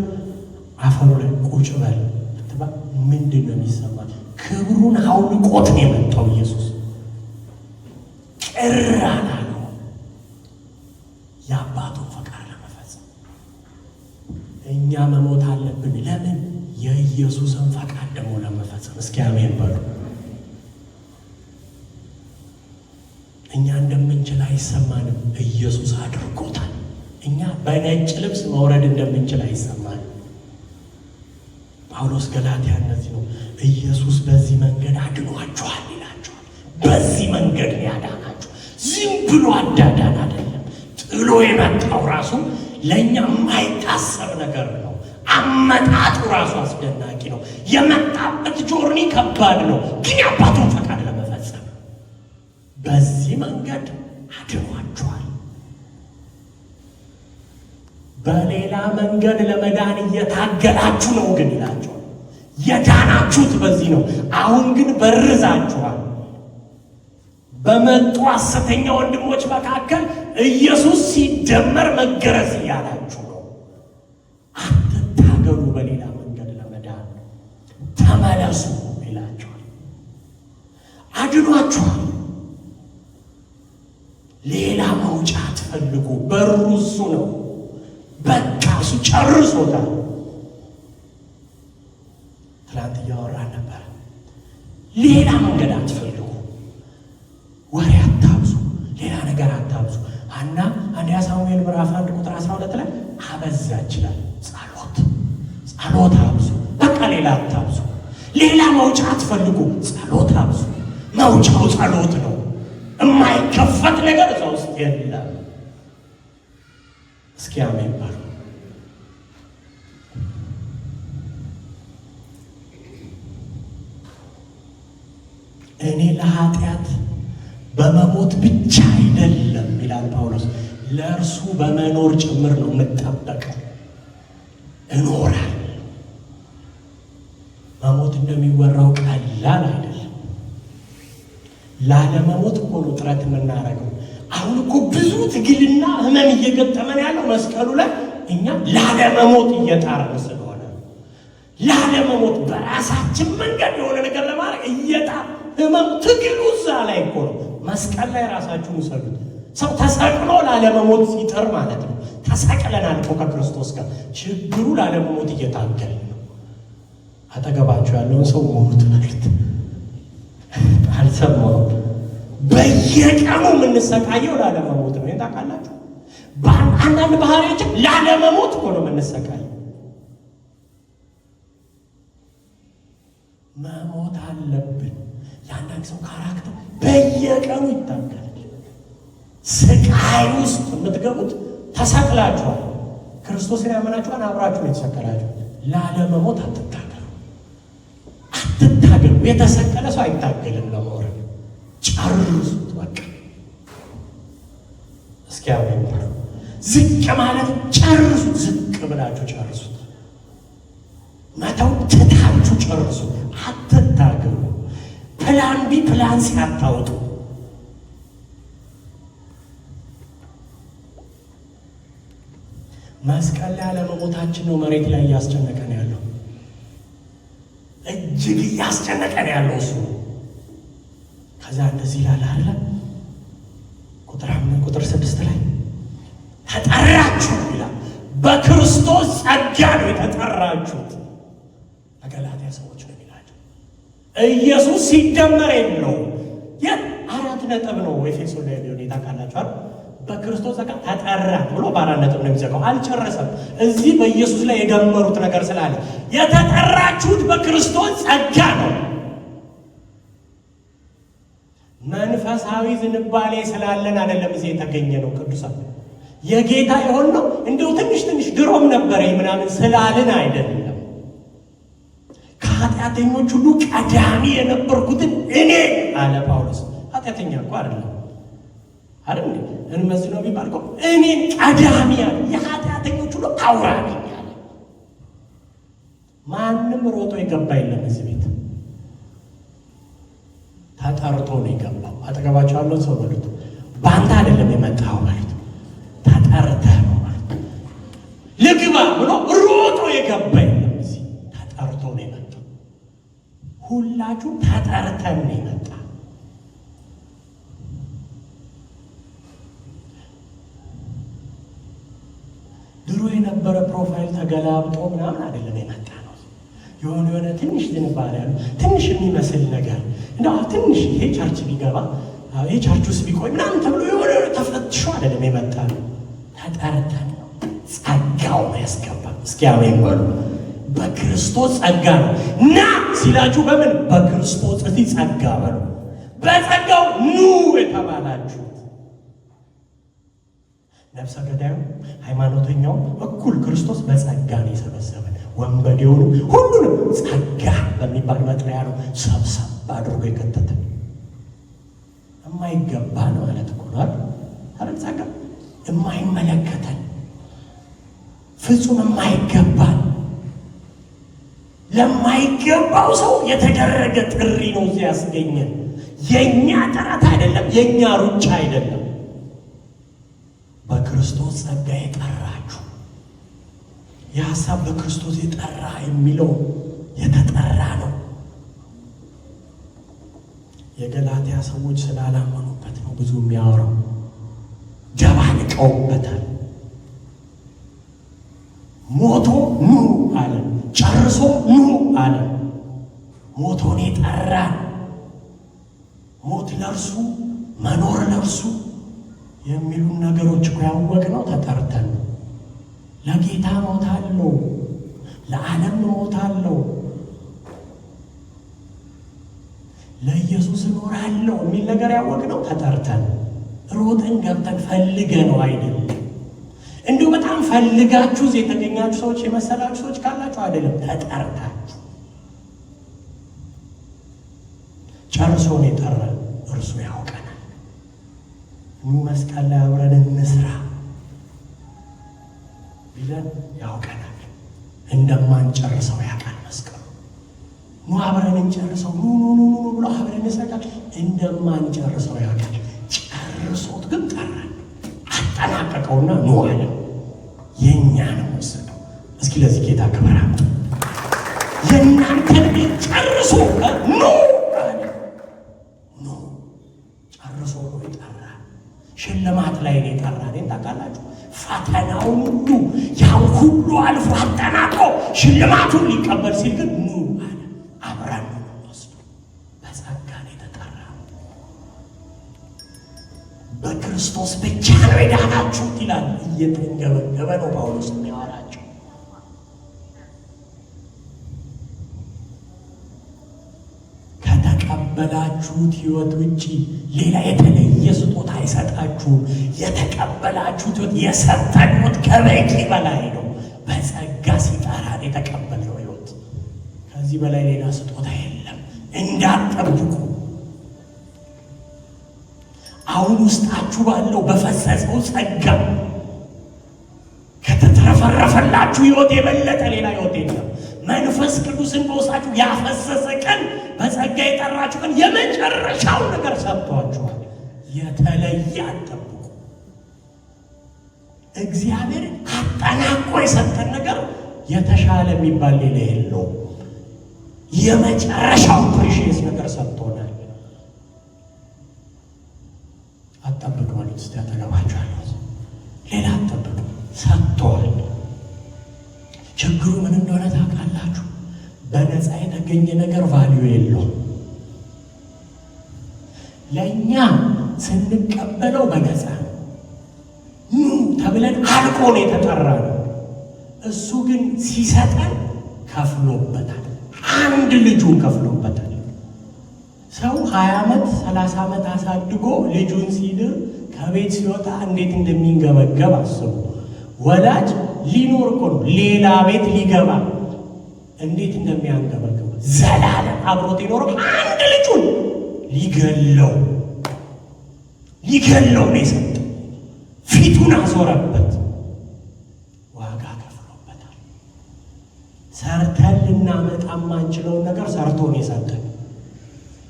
አፈሩ ላይ ቁጭ በል ብትባል ምንድን ነው የሚሰማ? ክብሩን አውልቆት ነው የመጣው ኢየሱስ። ቅር አላለው የአባቱን ፈቃድ ለመፈጸም። እኛ መሞት አለብን። ለምን? የኢየሱስን ፈቃድ ደግሞ ለመፈጸም። እስኪ አሜን በሉ። እኛ እንደምንችል አይሰማንም። ኢየሱስ አድርጎታል። እኛ በነጭ ልብስ መውረድ እንደምንችል አይሰማንም። ጳውሎስ ገላትያ እነዚህ ነው። ኢየሱስ በዚህ መንገድ አድኗችኋል ይላችኋል። በዚህ መንገድ ያዳናችሁ ዝም ብሎ አዳዳን አይደለም። ጥሎ የመጣው ራሱ ለእኛ የማይታሰብ ነገር ነው። አመጣጡ ራሱ አስደናቂ ነው። የመጣበት ጆርኒ ከባድ ነው፣ ግን የአባቱን ፈቃድ ለመፈጸም በዚህ መንገድ አድኗችኋል። በሌላ መንገድ ለመዳን እየታገላችሁ ነው ግን ይላችኋል። የዳናችሁት በዚህ ነው። አሁን ግን በርዛችኋል። በመጡ ሐሰተኛ ወንድሞች መካከል ኢየሱስ ሲደመር መገረዝ እያላችሁ ነው። አትታገሉ። በሌላ መንገድ ለመዳን ተመለሱ ይላችኋል። አድኗችኋል። ሌላ መውጫ አትፈልጉ። በሩ እሱ ነው። በቃ እሱ ጨርሶታል። ትላንት እያወራን ነበር። ሌላ መንገድ አትፈልጉ። ወሬ አታብዙ። ሌላ ነገር አታብዙ። ሐና አንደኛ ሳሙኤል ምዕራፍ 1 ቁጥር 12 ላይ አበዛ ይችላል። ጸሎት አብዙ። በቃ ሌላ አታብዙ። ሌላ መውጫ አትፈልጉ። ጸሎት አብዙ። መውጫው ጸሎት ነው። የማይከፈት ነገር እዛ ውስጥ የለም። እስኪ አሜን በሉ። እኔ ለኃጢአት በመሞት ብቻ አይደለም ይላል ጳውሎስ፣ ለእርሱ በመኖር ጭምር ነው የምጠበቀው። እኖራል። መሞት እንደሚወራው ቀላል አይደለም። ላለመሞት እኮ ነው ጥረት የምናደርገው። አሁን እኮ ብዙ ትግልና ህመም እየገጠመን ያለው መስቀሉ ላይ እኛ ላለመሞት እየጣርን ስለሆነ፣ ላለመሞት በራሳችን መንገድ የሆነ ነገር ለማድረግ እየጣር ህመም ትግሉ እዛ ላይ እኮ ነው። መስቀል ላይ ራሳችሁን ውሰዱት። ሰው ተሰቅሎ ላለመሞት ሲጥር ማለት ነው። ተሰቅለናል እኮ ከክርስቶስ ጋር። ችግሩ ላለመሞት እየታገልን ነው። አጠገባችሁ ያለውን ሰው ሞት በሉት። አልሰማሁም። በየቀኑ የምንሰቃየው ላለመሞት ነው። ታውቃላችሁ፣ አንዳንድ ባህሪዎች ላለመሞት እኮ ነው የምንሰቃየው። መሞት አለብን። የአንዳንድ ሰው ካራክተር በየቀኑ ይታገላል። ስቃይ ውስጥ የምትገቡት ተሰቅላችኋል። ክርስቶስን ያመናችኋን አብራችሁ ነው የተሰቀላችሁ። ላለመሞት አትታገሉ፣ አትታገሉ። የተሰቀለ ሰው አይታገልም ለመውረድ። ጨርሱት በቃ። እስኪ አሜን በሉ። ዝቅ ማለት ጨርሱት። ዝቅ ብላችሁ ጨርሱት። መተው ትታችሁ ጨርሱት። አትታገሉ። ፕላን ቢ ፕላን ሲያታውጡ መስቀል ላይ አለመሞታችን ነው መሬት ላይ እያስጨነቀን ያለው። እጅግ እያስጨነቀን ያለው እሱ። ከዛ እንደዚህ ይላል አይደል? ቁጥር 6 ላይ ተጠራችሁ ይላል። በክርስቶስ ጸጋ ነው የተጠራችሁት። ገላትያ ሰዎች ነው የሚላቸው። ኢየሱስ ሲደመር የለውም። የአራት ነጥብ ነው ኤፌሶን ላይ ቢሆን ታውቃላችሁ። በክርስቶስ ጸጋ ተጠራ ብሎ በአራት ነጥብ ነው የሚዘጋው። አልጨረሰም። እዚህ በኢየሱስ ላይ የደመሩት ነገር ስላለ የተጠራችሁት በክርስቶስ ጸጋ ነው። መንፈሳዊ ዝንባሌ ስላለን አይደለም እዚህ የተገኘ ነው። ቅዱሳን የጌታ የሆነው እንደው ትንሽ ትንሽ ድሮም ነበረኝ ምናምን ስላልን አይደለም። ከኃጢአተኞች ሁሉ ቀዳሚ የነበርኩትን እኔ አለ ጳውሎስ። ኃጢአተኛ እኮ አይደለም አይደል? እንመስለው ቢባል እኮ እኔ ቀዳሚ ያለ የኃጢአተኞች ሁሉ አውራ ነኝ አለ። ማንም ሮጦ የገባ የለም እዚህ ቤት። ተጠርቶ ነው የገባው። አጠገባቸው ያለውን ሰው በሉት፣ በአንተ አይደለም የመጣው ማለት ተጠርተህ ነው ማለት። ልግባ ብሎ ሮጦ የገባ የለም እዚህ። ተጠርቶ ነው የመጣው። ሁላችሁ ተጠርተን ነው የመጣ። ድሮ የነበረ ፕሮፋይል ተገላብጦ ምናምን አይደለም የመጣ ነው። የሆነ ትንሽ ዝንባሌ ያለው ትንሽ የሚመስል ነገር እንደው ትንሽ ይሄ ቻርች ቢገባ ይሄ ቻርች ውስጥ ቢቆይ ምናምን ተብሎ የሆነ ተፈትሾ አይደለም የመጣ ነው። ተጠርተን ነው። ጸጋው ነው ያስገባ። እስኪ አሜን በሉ። በክርስቶስ ጸጋ ነው ና ሲላችሁ በምን በክርስቶስ እዚህ ጸጋ በሉ። በጸጋው ኑ የተባላችሁት ነፍሰ ገዳዩ ሃይማኖተኛው እኩል ክርስቶስ በጸጋ ነው የሰበሰበን። ወንበዴውን ሁሉንም ጸጋ በሚባል መጥሪያ ነው ሰብሰብ አድርጎ የከተተን። የማይገባ ነው ማለት እኮ ነው አይደል? ጸጋ የማይመለከተን ፍጹም የማይገባ ለማይገባው ሰው የተደረገ ጥሪ ነው እዚህ ያስገኘን። የኛ ጥረት አይደለም፣ የኛ ሩጫ አይደለም። በክርስቶስ ጸጋ የጠራችሁ የሐሳብ በክርስቶስ የጠራ የሚለው የተጠራ ነው። የገላትያ ሰዎች ስላላመኑበት ነው ብዙ የሚያወራው። ደባልቀውበታል። ሞቶ ኑ አለ፣ ጨርሶ ኑ አለ። ሞቶን የጠራ ሞት ለእርሱ መኖር ለእርሱ የሚሉን ነገሮች እኮ ያወቅነው ተጠርተን ነው። ለጌታ ሞታለሁ፣ ለዓለም ሞታለሁ፣ ለኢየሱስ እኖራለሁ የሚል ነገር ያወቅነው ተጠርተን ሮጠን ገብተን ፈልገነው አይደለም። እንዲሁ በጣም ፈልጋችሁ የተገኛችሁ ሰዎች የመሰላችሁ ሰዎች ካላችሁ አይደለም፣ ተጠርታችሁ ጨርሶን የጠራን እርሱ ያውቀናል። መስቀል ላይ አብረን እንስራ ቢለን ያውቀናል። እንደማንጨርሰው ያውቃል መስቀሉ። ኑ አብረን እንጨርሰው፣ ኑ ብሎ አብረን እንሰቃል። እንደማንጨርሰው ያውቃል። ጨርሶት ግን ጠራን፣ አጠናቀቀውና ኑ አለ። የእኛ ነው ወሰደው። እስኪ ለዚህ ጌታ ክብር አምጡ። የእናንተን ቤት ጨርሶ ኑ አለ። ኑ ጨርሶ ነው የጠራን። ሽልማት ላይ ነው የጠራን። ታውቃላችሁ፣ ፈተናውን ሁሉ ያን ሁሉ አልፎ አጠናቆ ሽልማቱን ሊቀበል ሲል ግን ኑ አለ። አብረን ነው ወስዶ በጸጋ ነው የተጠራን። በክርስቶስ ብቻ ነው የዳናችሁት ይላል። እየተንገበገበ ነው ጳውሎስ የሚያወራቸው። ከተቀበላችሁት ሕይወት ውጪ ሌላ የተለየ ስጦታ አይሰጣችሁም። የተቀበላችሁት ሕይወት የሰጠን ሕይወት ከበቂ በላይ ነው። በጸጋ ሲጠራን የተቀበልነው ሕይወት ከዚህ በላይ ሌላ ስጦታ የለም። እንዳትጠብቁ አሁን ውስጣችሁ ባለው በፈሰሰው ጸጋ ከተትረፈረፈላችሁ ሕይወት የበለጠ ሌላ ሕይወት የለም። መንፈስ ቅዱስን በውስጣችሁ ያፈሰሰ ቀን፣ በጸጋ የጠራችሁ ቀን የመጨረሻው ነገር ሰጥቷችኋል። የተለየ አጠብቁ። እግዚአብሔር አጠናቆ የሰጠን ነገር የተሻለ የሚባል ሌላ የለውም። የመጨረሻው ፕሪሺየስ ነገር ሰጥቶናል። አጠብቅ ማለት እስቲ ያጠገባችኋለሁ። ሌላ አጠብቅ ሰጥቷል። ችግሩ ምን እንደሆነ ታውቃላችሁ? በነፃ የተገኘ ነገር ቫልዩ የለውም። ለእኛ ስንቀበለው በነፃ ተብለን አልቆ ነው የተጠራ ነው። እሱ ግን ሲሰጠን ከፍሎበታል። አንድ ልጁን ከፍሎበታል። ሰው 20 ዓመት 30 ዓመት አሳድጎ ልጁን ሲድር ከቤት ሲወጣ እንዴት እንደሚንገበገብ አስቡ። ወላጅ ሊኖር እኮ ነው ሌላ ቤት ሊገባ እንዴት እንደሚያንገበገብ ዘላለም አብሮት ይኖረው አንድ ልጁን ሊገለው ነው የሰጠው። ፊቱን አዞረበት። ዋጋ ከፍሎበታል። ሰርተን ልናመጣ ማንችለውን ነገር ሰርቶ ነው የሰጠን።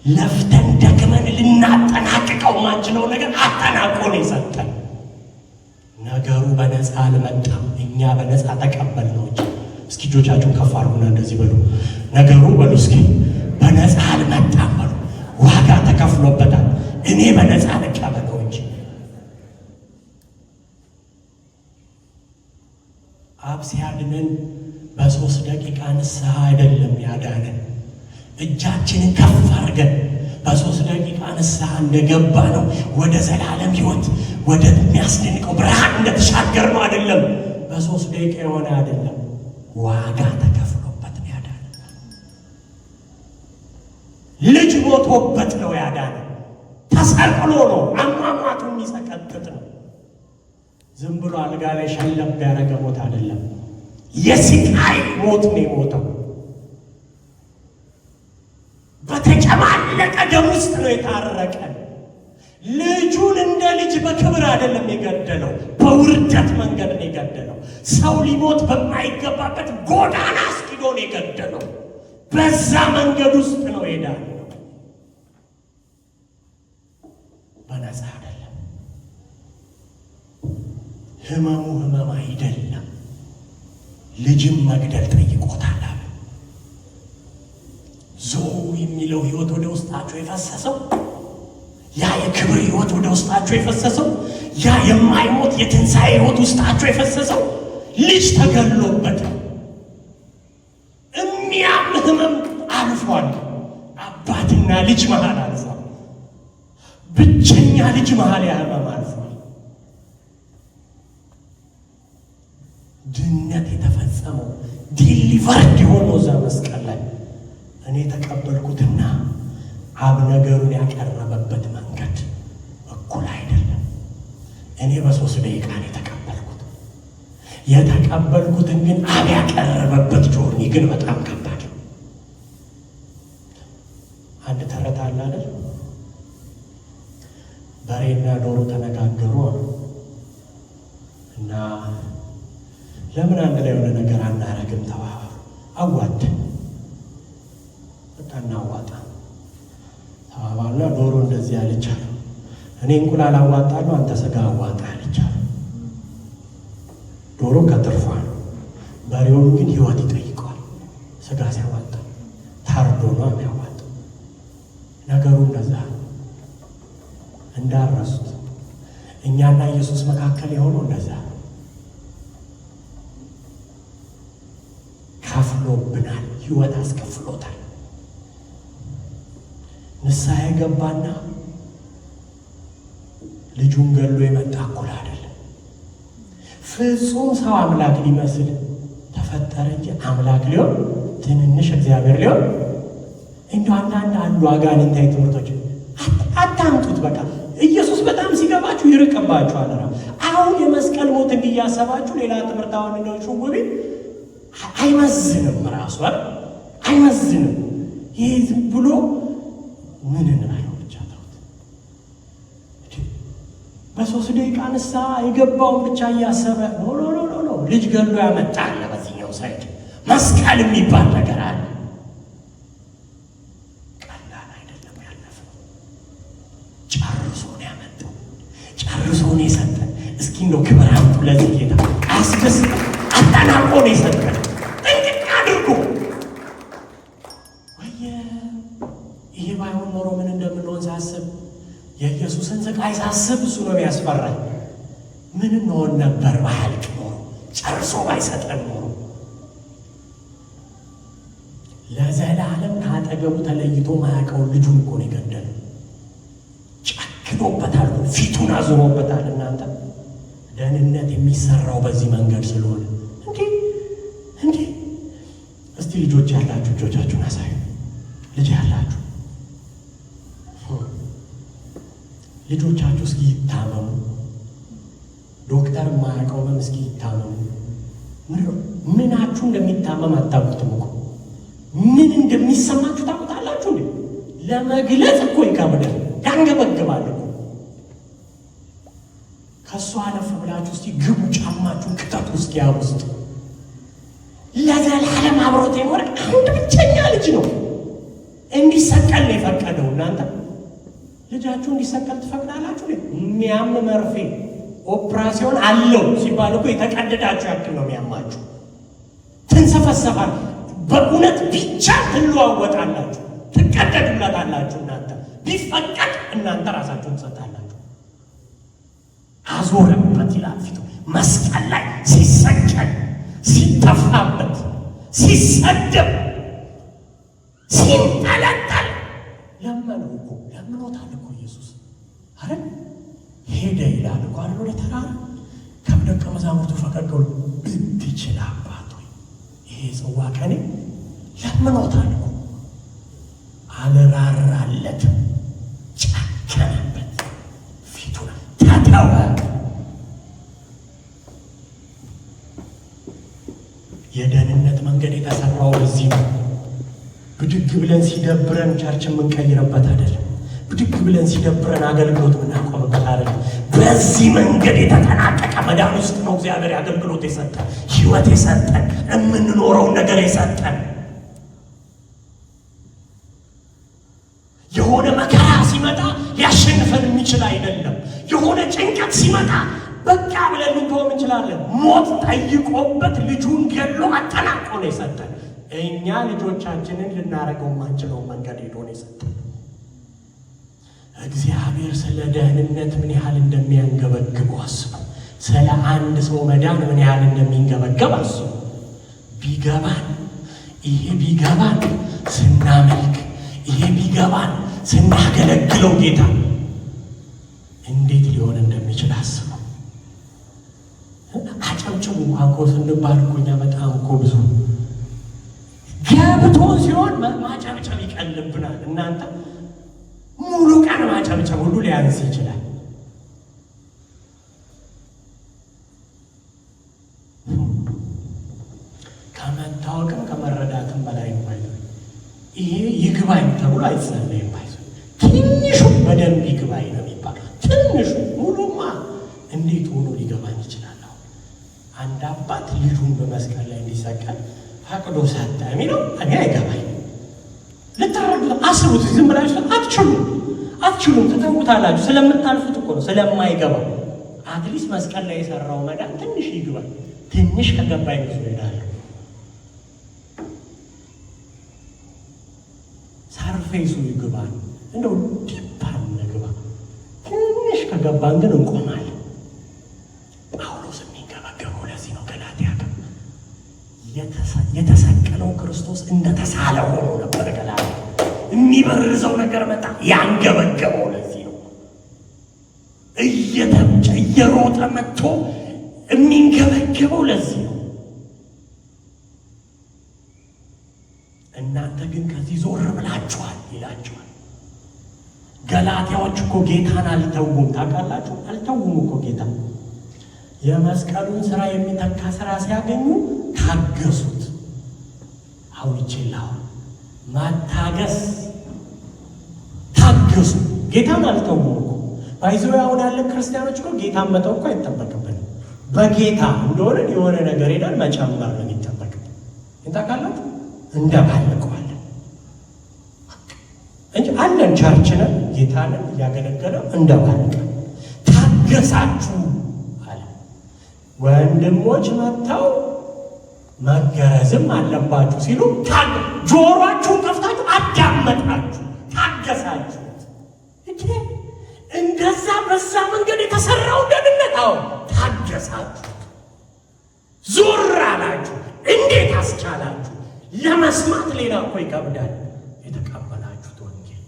ለፍተን ደክመን ልናጠናቅቀው ማንችለው ነገር አጠናቆ ነው የሰጠን። ነገሩ በነፃ አልመጣም፣ እኛ በነፃ ተቀበልነው እንጂ። እስኪ እጆቻችሁን ከፍ አድርጉና እንደዚህ በሉ። ነገሩ በሉ እስኪ በነፃ አልመጣም በሉ። ዋጋ ተከፍሎበታል። እኔ በነፃ ልቀበለው እንጂ። አብ ሲያድነን በ3 ደቂቃ ንስሐ አይደለም ያዳነን። እጃችንን ከፍ አድርገን በ3 ደቂቃ ንስሐ እንደገባ ነው ወደ ዘላለም ሕይወት ወደ የሚያስደንቀው ብርሃን እንደተሻገር ነው አይደለም። በ3 ደቂቃ የሆነ አይደለም፣ ዋጋ ተከፍሎበት ነው ያዳነን። ልጅ ሞቶበት ነው ያዳነን። ተሰቅሎ ነው። አሟሟቱ የሚሰቀጥጥ ነው። ዝም ብሎ አልጋ ላይ ሸለም ያደረገ ሞት አይደለም። የስቃይ ሞት ነው የሞተው። በተጨማለቀ ደም ውስጥ ነው የታረቀን። ልጁን እንደ ልጅ በክብር አይደለም የገደለው፣ በውርደት መንገድ ነው የገደለው። ሰው ሊሞት በማይገባበት ጎዳና አስኪዶ ነው የገደለው። በዛ መንገድ ውስጥ ነው የዳነው። በነፃ አይደለም። ህመሙ ህመም አይደለም። ልጅም መግደል ጠይቆታል። ዞው የሚለው ህይወት ወደ ውስጣቸው የፈሰሰው፣ ያ የክብር ህይወት ወደ ውስጣቸው የፈሰሰው፣ ያ የማይሞት የትንሣኤ ህይወት ውስጣቸው የፈሰሰው ልጅ ተገሎበት የሚያም ህመም አልፏል። አባትና ልጅ መሃል አልፏል። ብቸኛ ልጅ መሃል ያ ህመም አልፏል። ድነት የተፈጸመው ዲሊቨርድ የሆነው እዛ መስቀል ላይ እኔ ተቀበልኩትና አብ ነገሩን ያቀረበበት መንገድ እኩል አይደለም። እኔ በ3 ደቂቃ ነው የተቀበልኩትን ግን አብ ያቀረበበት ጆርኒ ግን በጣም ከባድ ነው። አንድ ተረት አለ አይደል? በሬና ዶሮ ተነጋገሩ እና ለምን አንድ ላይ የሆነ ነገር አናረግም ተባባሉ። አዋጥን እናዋጣ ተባባሉና ዶሮ እንደዚህ አለቻለ፣ እኔ እንቁላል አዋጣለሁ አንተ ስጋ አዋጣ አለቻለ። ዶሮ ከትርፏል፣ በሬውን ግን ህይወት ይጠይቀዋል። ስጋ ሲያዋጣ ታርዶ ነው የሚያዋጣው። ነገሩ እንደዛ እንዳረሱት እኛና ኢየሱስ መካከል የሆነው እንደዛ ከፍሎብናል። ህይወት አስከፍሎታል። ንስሐ የገባና ልጁን ገሎ የመጣ እኩል አይደለም። ፍጹም ሰው አምላክ ሊመስል ተፈጠረ እንጂ አምላክ ሊሆን ትንንሽ እግዚአብሔር ሊሆን እንደው አንዳንድ አሉ አጋንንታዊ ትምህርቶች አታምጡት። በቃ ኢየሱስ በጣም ሲገባችሁ ይርቅባችኋል። አሁን የመስቀል ሞት እንዲያሰባችሁ ሌላ ትምህርት አሁን እንደው ሹጉቢ አይመዝንም፣ ራሱ አይመዝንም። ይሄ ዝም ብሎ ምን እንላለው ብቻ ተውት። ለ3 ደቂቃ ንስሐ የገባውን ብቻ እያሰበ ኖ ልጅ ገሎ ያመጣል። በዚህኛው ሳይድ መስቀል የሚባል ነገር አለ። ቀላል አይደለም ያለፈው። ጨርሶ ነው ያመጣው፣ ጨርሶ ነው የሰጠን። እስኪ እንደው ክብር አምጡ ለዚህ ጌታ። አስደስት አጠናቆ ነው የሰጠን። እንግዲህ አድርጎ ይሄ ባይሆን ኖሮ ምን እንደምንሆን ሳስብ፣ የኢየሱስን ስቃይ ሳስብ እሱ ነው ያስፈራኝ። ምን እንሆን ነበር ባያልቅ ኖሮ፣ ጨርሶ ባይሰጠን ኖሮ። ለዘላለም ከአጠገቡ ተለይቶ ማያውቀውን ልጁን እኮ ነው የገደለው። ጨክኖበታል፣ ፊቱን አዙሮበታል። እናንተ ደህንነት የሚሰራው በዚህ መንገድ ስለሆነ እንዴ እስቲ ልጆች ያላችሁ ልጆቻችሁን አሳዩ። ልጅ ያላችሁ ልጆቻችሁ እስኪ ይታመሙ፣ ዶክተር የማያውቀው እስኪ ይታመሙ። ምናችሁ እንደሚታመም አታውቁትም እኮ። ምን እንደሚሰማችሁ ታውቁታላችሁ እንዴ? ለመግለጽ እኮ ይከብዳል፣ ያንገበግባል እኮ። ከሱ አለፍ ብላችሁ እስቲ ግቡ፣ ጫማችሁን ክተቱ እስኪ ያ ውስጥ። ለዘላለም አብሮት የኖረ አንድ ብቸኛ ልጅ ነው እንዲሰቀል ነው የፈቀደው። እናንተ ልጃችሁ እንዲሰቀል ትፈቅዳላችሁ? የሚያም መርፌ ኦፕራሲዮን አለው ሲባል እኮ የተቀደዳችሁ ያክል ነው የሚያማችሁ። ትንሰፈሰፋል። በእውነት ብቻ ትለዋወጣላችሁ፣ ትቀደዱላታላችሁ። እናንተ ቢፈቀድ እናንተ ራሳችሁን ትሰጣላችሁ። አዞረበት ይላል ፊቱ። መስቀል ላይ ሲሰቀል፣ ሲተፋበት፣ ሲሰደብ፣ ሲንጠለጠል ለመነው እኮ ለምኖታል እኮ ኢየሱስ። አረ ሄደ ይላል እኮ አለ ወደ ተራራ። ከደቀ መዛሙርቱ ፈቀቅ ብሎ ብትችል አባት ሆይ ይሄ ጽዋ ከኔ ለምኖታል እኮ። አልራራለትም፣ ጨከነበት፣ ፊቱን ተተወ። የደህንነት መንገድ የተሰራው በዚህ ነው። ብድግ ብለን ሲደብረን ቸርች የምንቀይርበት አይደለም። ብድግ ብለን ሲደብረን አገልግሎት የምናቆምበት አይደለም። በዚህ መንገድ የተጠናቀቀ መዳን ውስጥ ነው እግዚአብሔር አገልግሎት የሰጠን፣ ሕይወት የሰጠን፣ የምንኖረውን ነገር የሰጠን። የሆነ መከራ ሲመጣ ሊያሸንፈን የሚችል አይደለም። የሆነ ጭንቀት ሲመጣ በቃ ብለን ልንተወው እንችላለን። ሞት ጠይቆበት ልጁን ገሎ አጠናቆ ነው የሰጠን። እኛ ልጆቻችንን ልናረገው ማንችለው መንገድ ሄዶ ነው የሰጠን። እግዚአብሔር ስለ ደህንነት ምን ያህል እንደሚያንገበግበው አስቡ። ስለ አንድ ሰው መዳን ምን ያህል እንደሚንገበገብ አስቡ። ቢገባን ይሄ ቢገባን ስናመልክ፣ ይሄ ቢገባን ስናገለግለው ጌታ እንዴት ሊሆን እንደሚችል አስቡ። አጨብጭቡ እንኳን እኮ ስንባል እኮ እኛ በጣም እኮ ብዙ ገብቶን ሲሆን ማጨብጨብ ይቀልብናል። እናንተ ሙሉ ቀን ማጨብጨብ ሁሉ ሊያንስ ይችላል። ከመታወቅም ከመረዳትም በላይ ነው። ይሄ ይግባኝ ተብሎ አይጸለይም። ትንሹ በደንብ ይግባኝ ነው የሚባለው። ትንሹ ሙሉማ እንዴት ሆኖ ሊገባኝ ይችላል? አንድ አባት ልጁን በመስቀል ላይ እንዲሰቀል ፈቅዶ ሰጠ የሚለው እኔ አይገባኝ። ልትረዱት አስቡት። ዝም ብላችሁ አትችሉም፣ ትተውታላችሁ። ስለምታልፉት እኮ ነው፣ ስለማይገባ። አትሊስት መስቀል ላይ የሰራው መዳን ትንሽ ይግባኝ። ትንሽ ከገባኝ ብዙ ይላል። ሰርፌሱ ይግባል፣ እንደው ዲፓን ግባ። ትንሽ ከገባን ግን እንቆማለን። ጳውሎስ የሚንገበገበው ለዚህ ነው። ገላትያ የተሰቀለው ክርስቶስ እንደተሳለ ሆኖ ነበር። ገላትያ የሚበርዘው ነገር መጣ፣ ያንገበገበው ለዚህ ነው። እየሮጠ መጥቶ የሚንገበገበው ለዚህ ነው። እናንተ ግን ከዚህ ዞር ብላችኋል ይላችኋል። ገላትያዎች እኮ ጌታን አልተውም። ታውቃላችሁ? አልተውም እኮ ጌታ። የመስቀሉን ስራ የሚተካ ስራ ሲያገኙ ታገሱት። አውይቼላሁ ማታገስ ታገሱ። ጌታን አልተውም እኮ ባይዘው አሁን ያለን ክርስቲያኖች እኮ ጌታን መተው እኮ አይጠበቅብንም። በጌታ እንደሆነ የሆነ ነገር ሄደን መጨመር ነው የሚጠበቅብን። እንታውቃላችሁ እንደባልቀዋለን እንጂ አለን ቸርች ነን ጌታንን እያገለገለው እንደባልቀ ታገሳችሁ አለ። ወንድሞች መጥተው መገረዝም አለባችሁ ሲሉ ጆሮአችሁን ከፍታችሁ አዳመጣችሁ፣ ታገሳችሁ። እንደዛ በዛ መንገድ የተሰራው ደህንነት ታገሳችሁ፣ ዞር አላችሁ። እንዴት አስቻላችሁ? ለመስማት ሌላ እኮ ይከብዳል። የተቀበላችሁት ወንጌል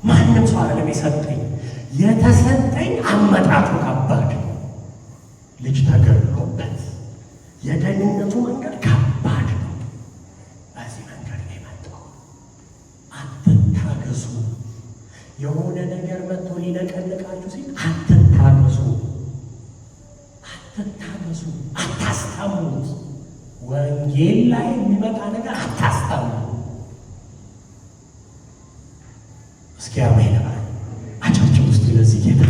ማንም ሰው አይደለም የሰጠኝ፣ የተሰጠኝ አመጣጡ ከባድ ነው። ልጅ ተገድሎበት የደህንነቱ መንገድ ከባድ ነው። በዚህ መንገድ ነው የመጣው። አትታገሱ። የሆነ ነገር መጥቶ ሊነቀንቃችሁ ሲል አትታገሱ፣ አትታገሱ፣ አታስታሙት። ወንጌል ላይ የሚመጣ ነገር አታስታሙ። እስኪ አሜን። አጫጭ ውስጥ ለዚህ ጌታ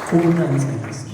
ቁምና እንጸልይ እስኪ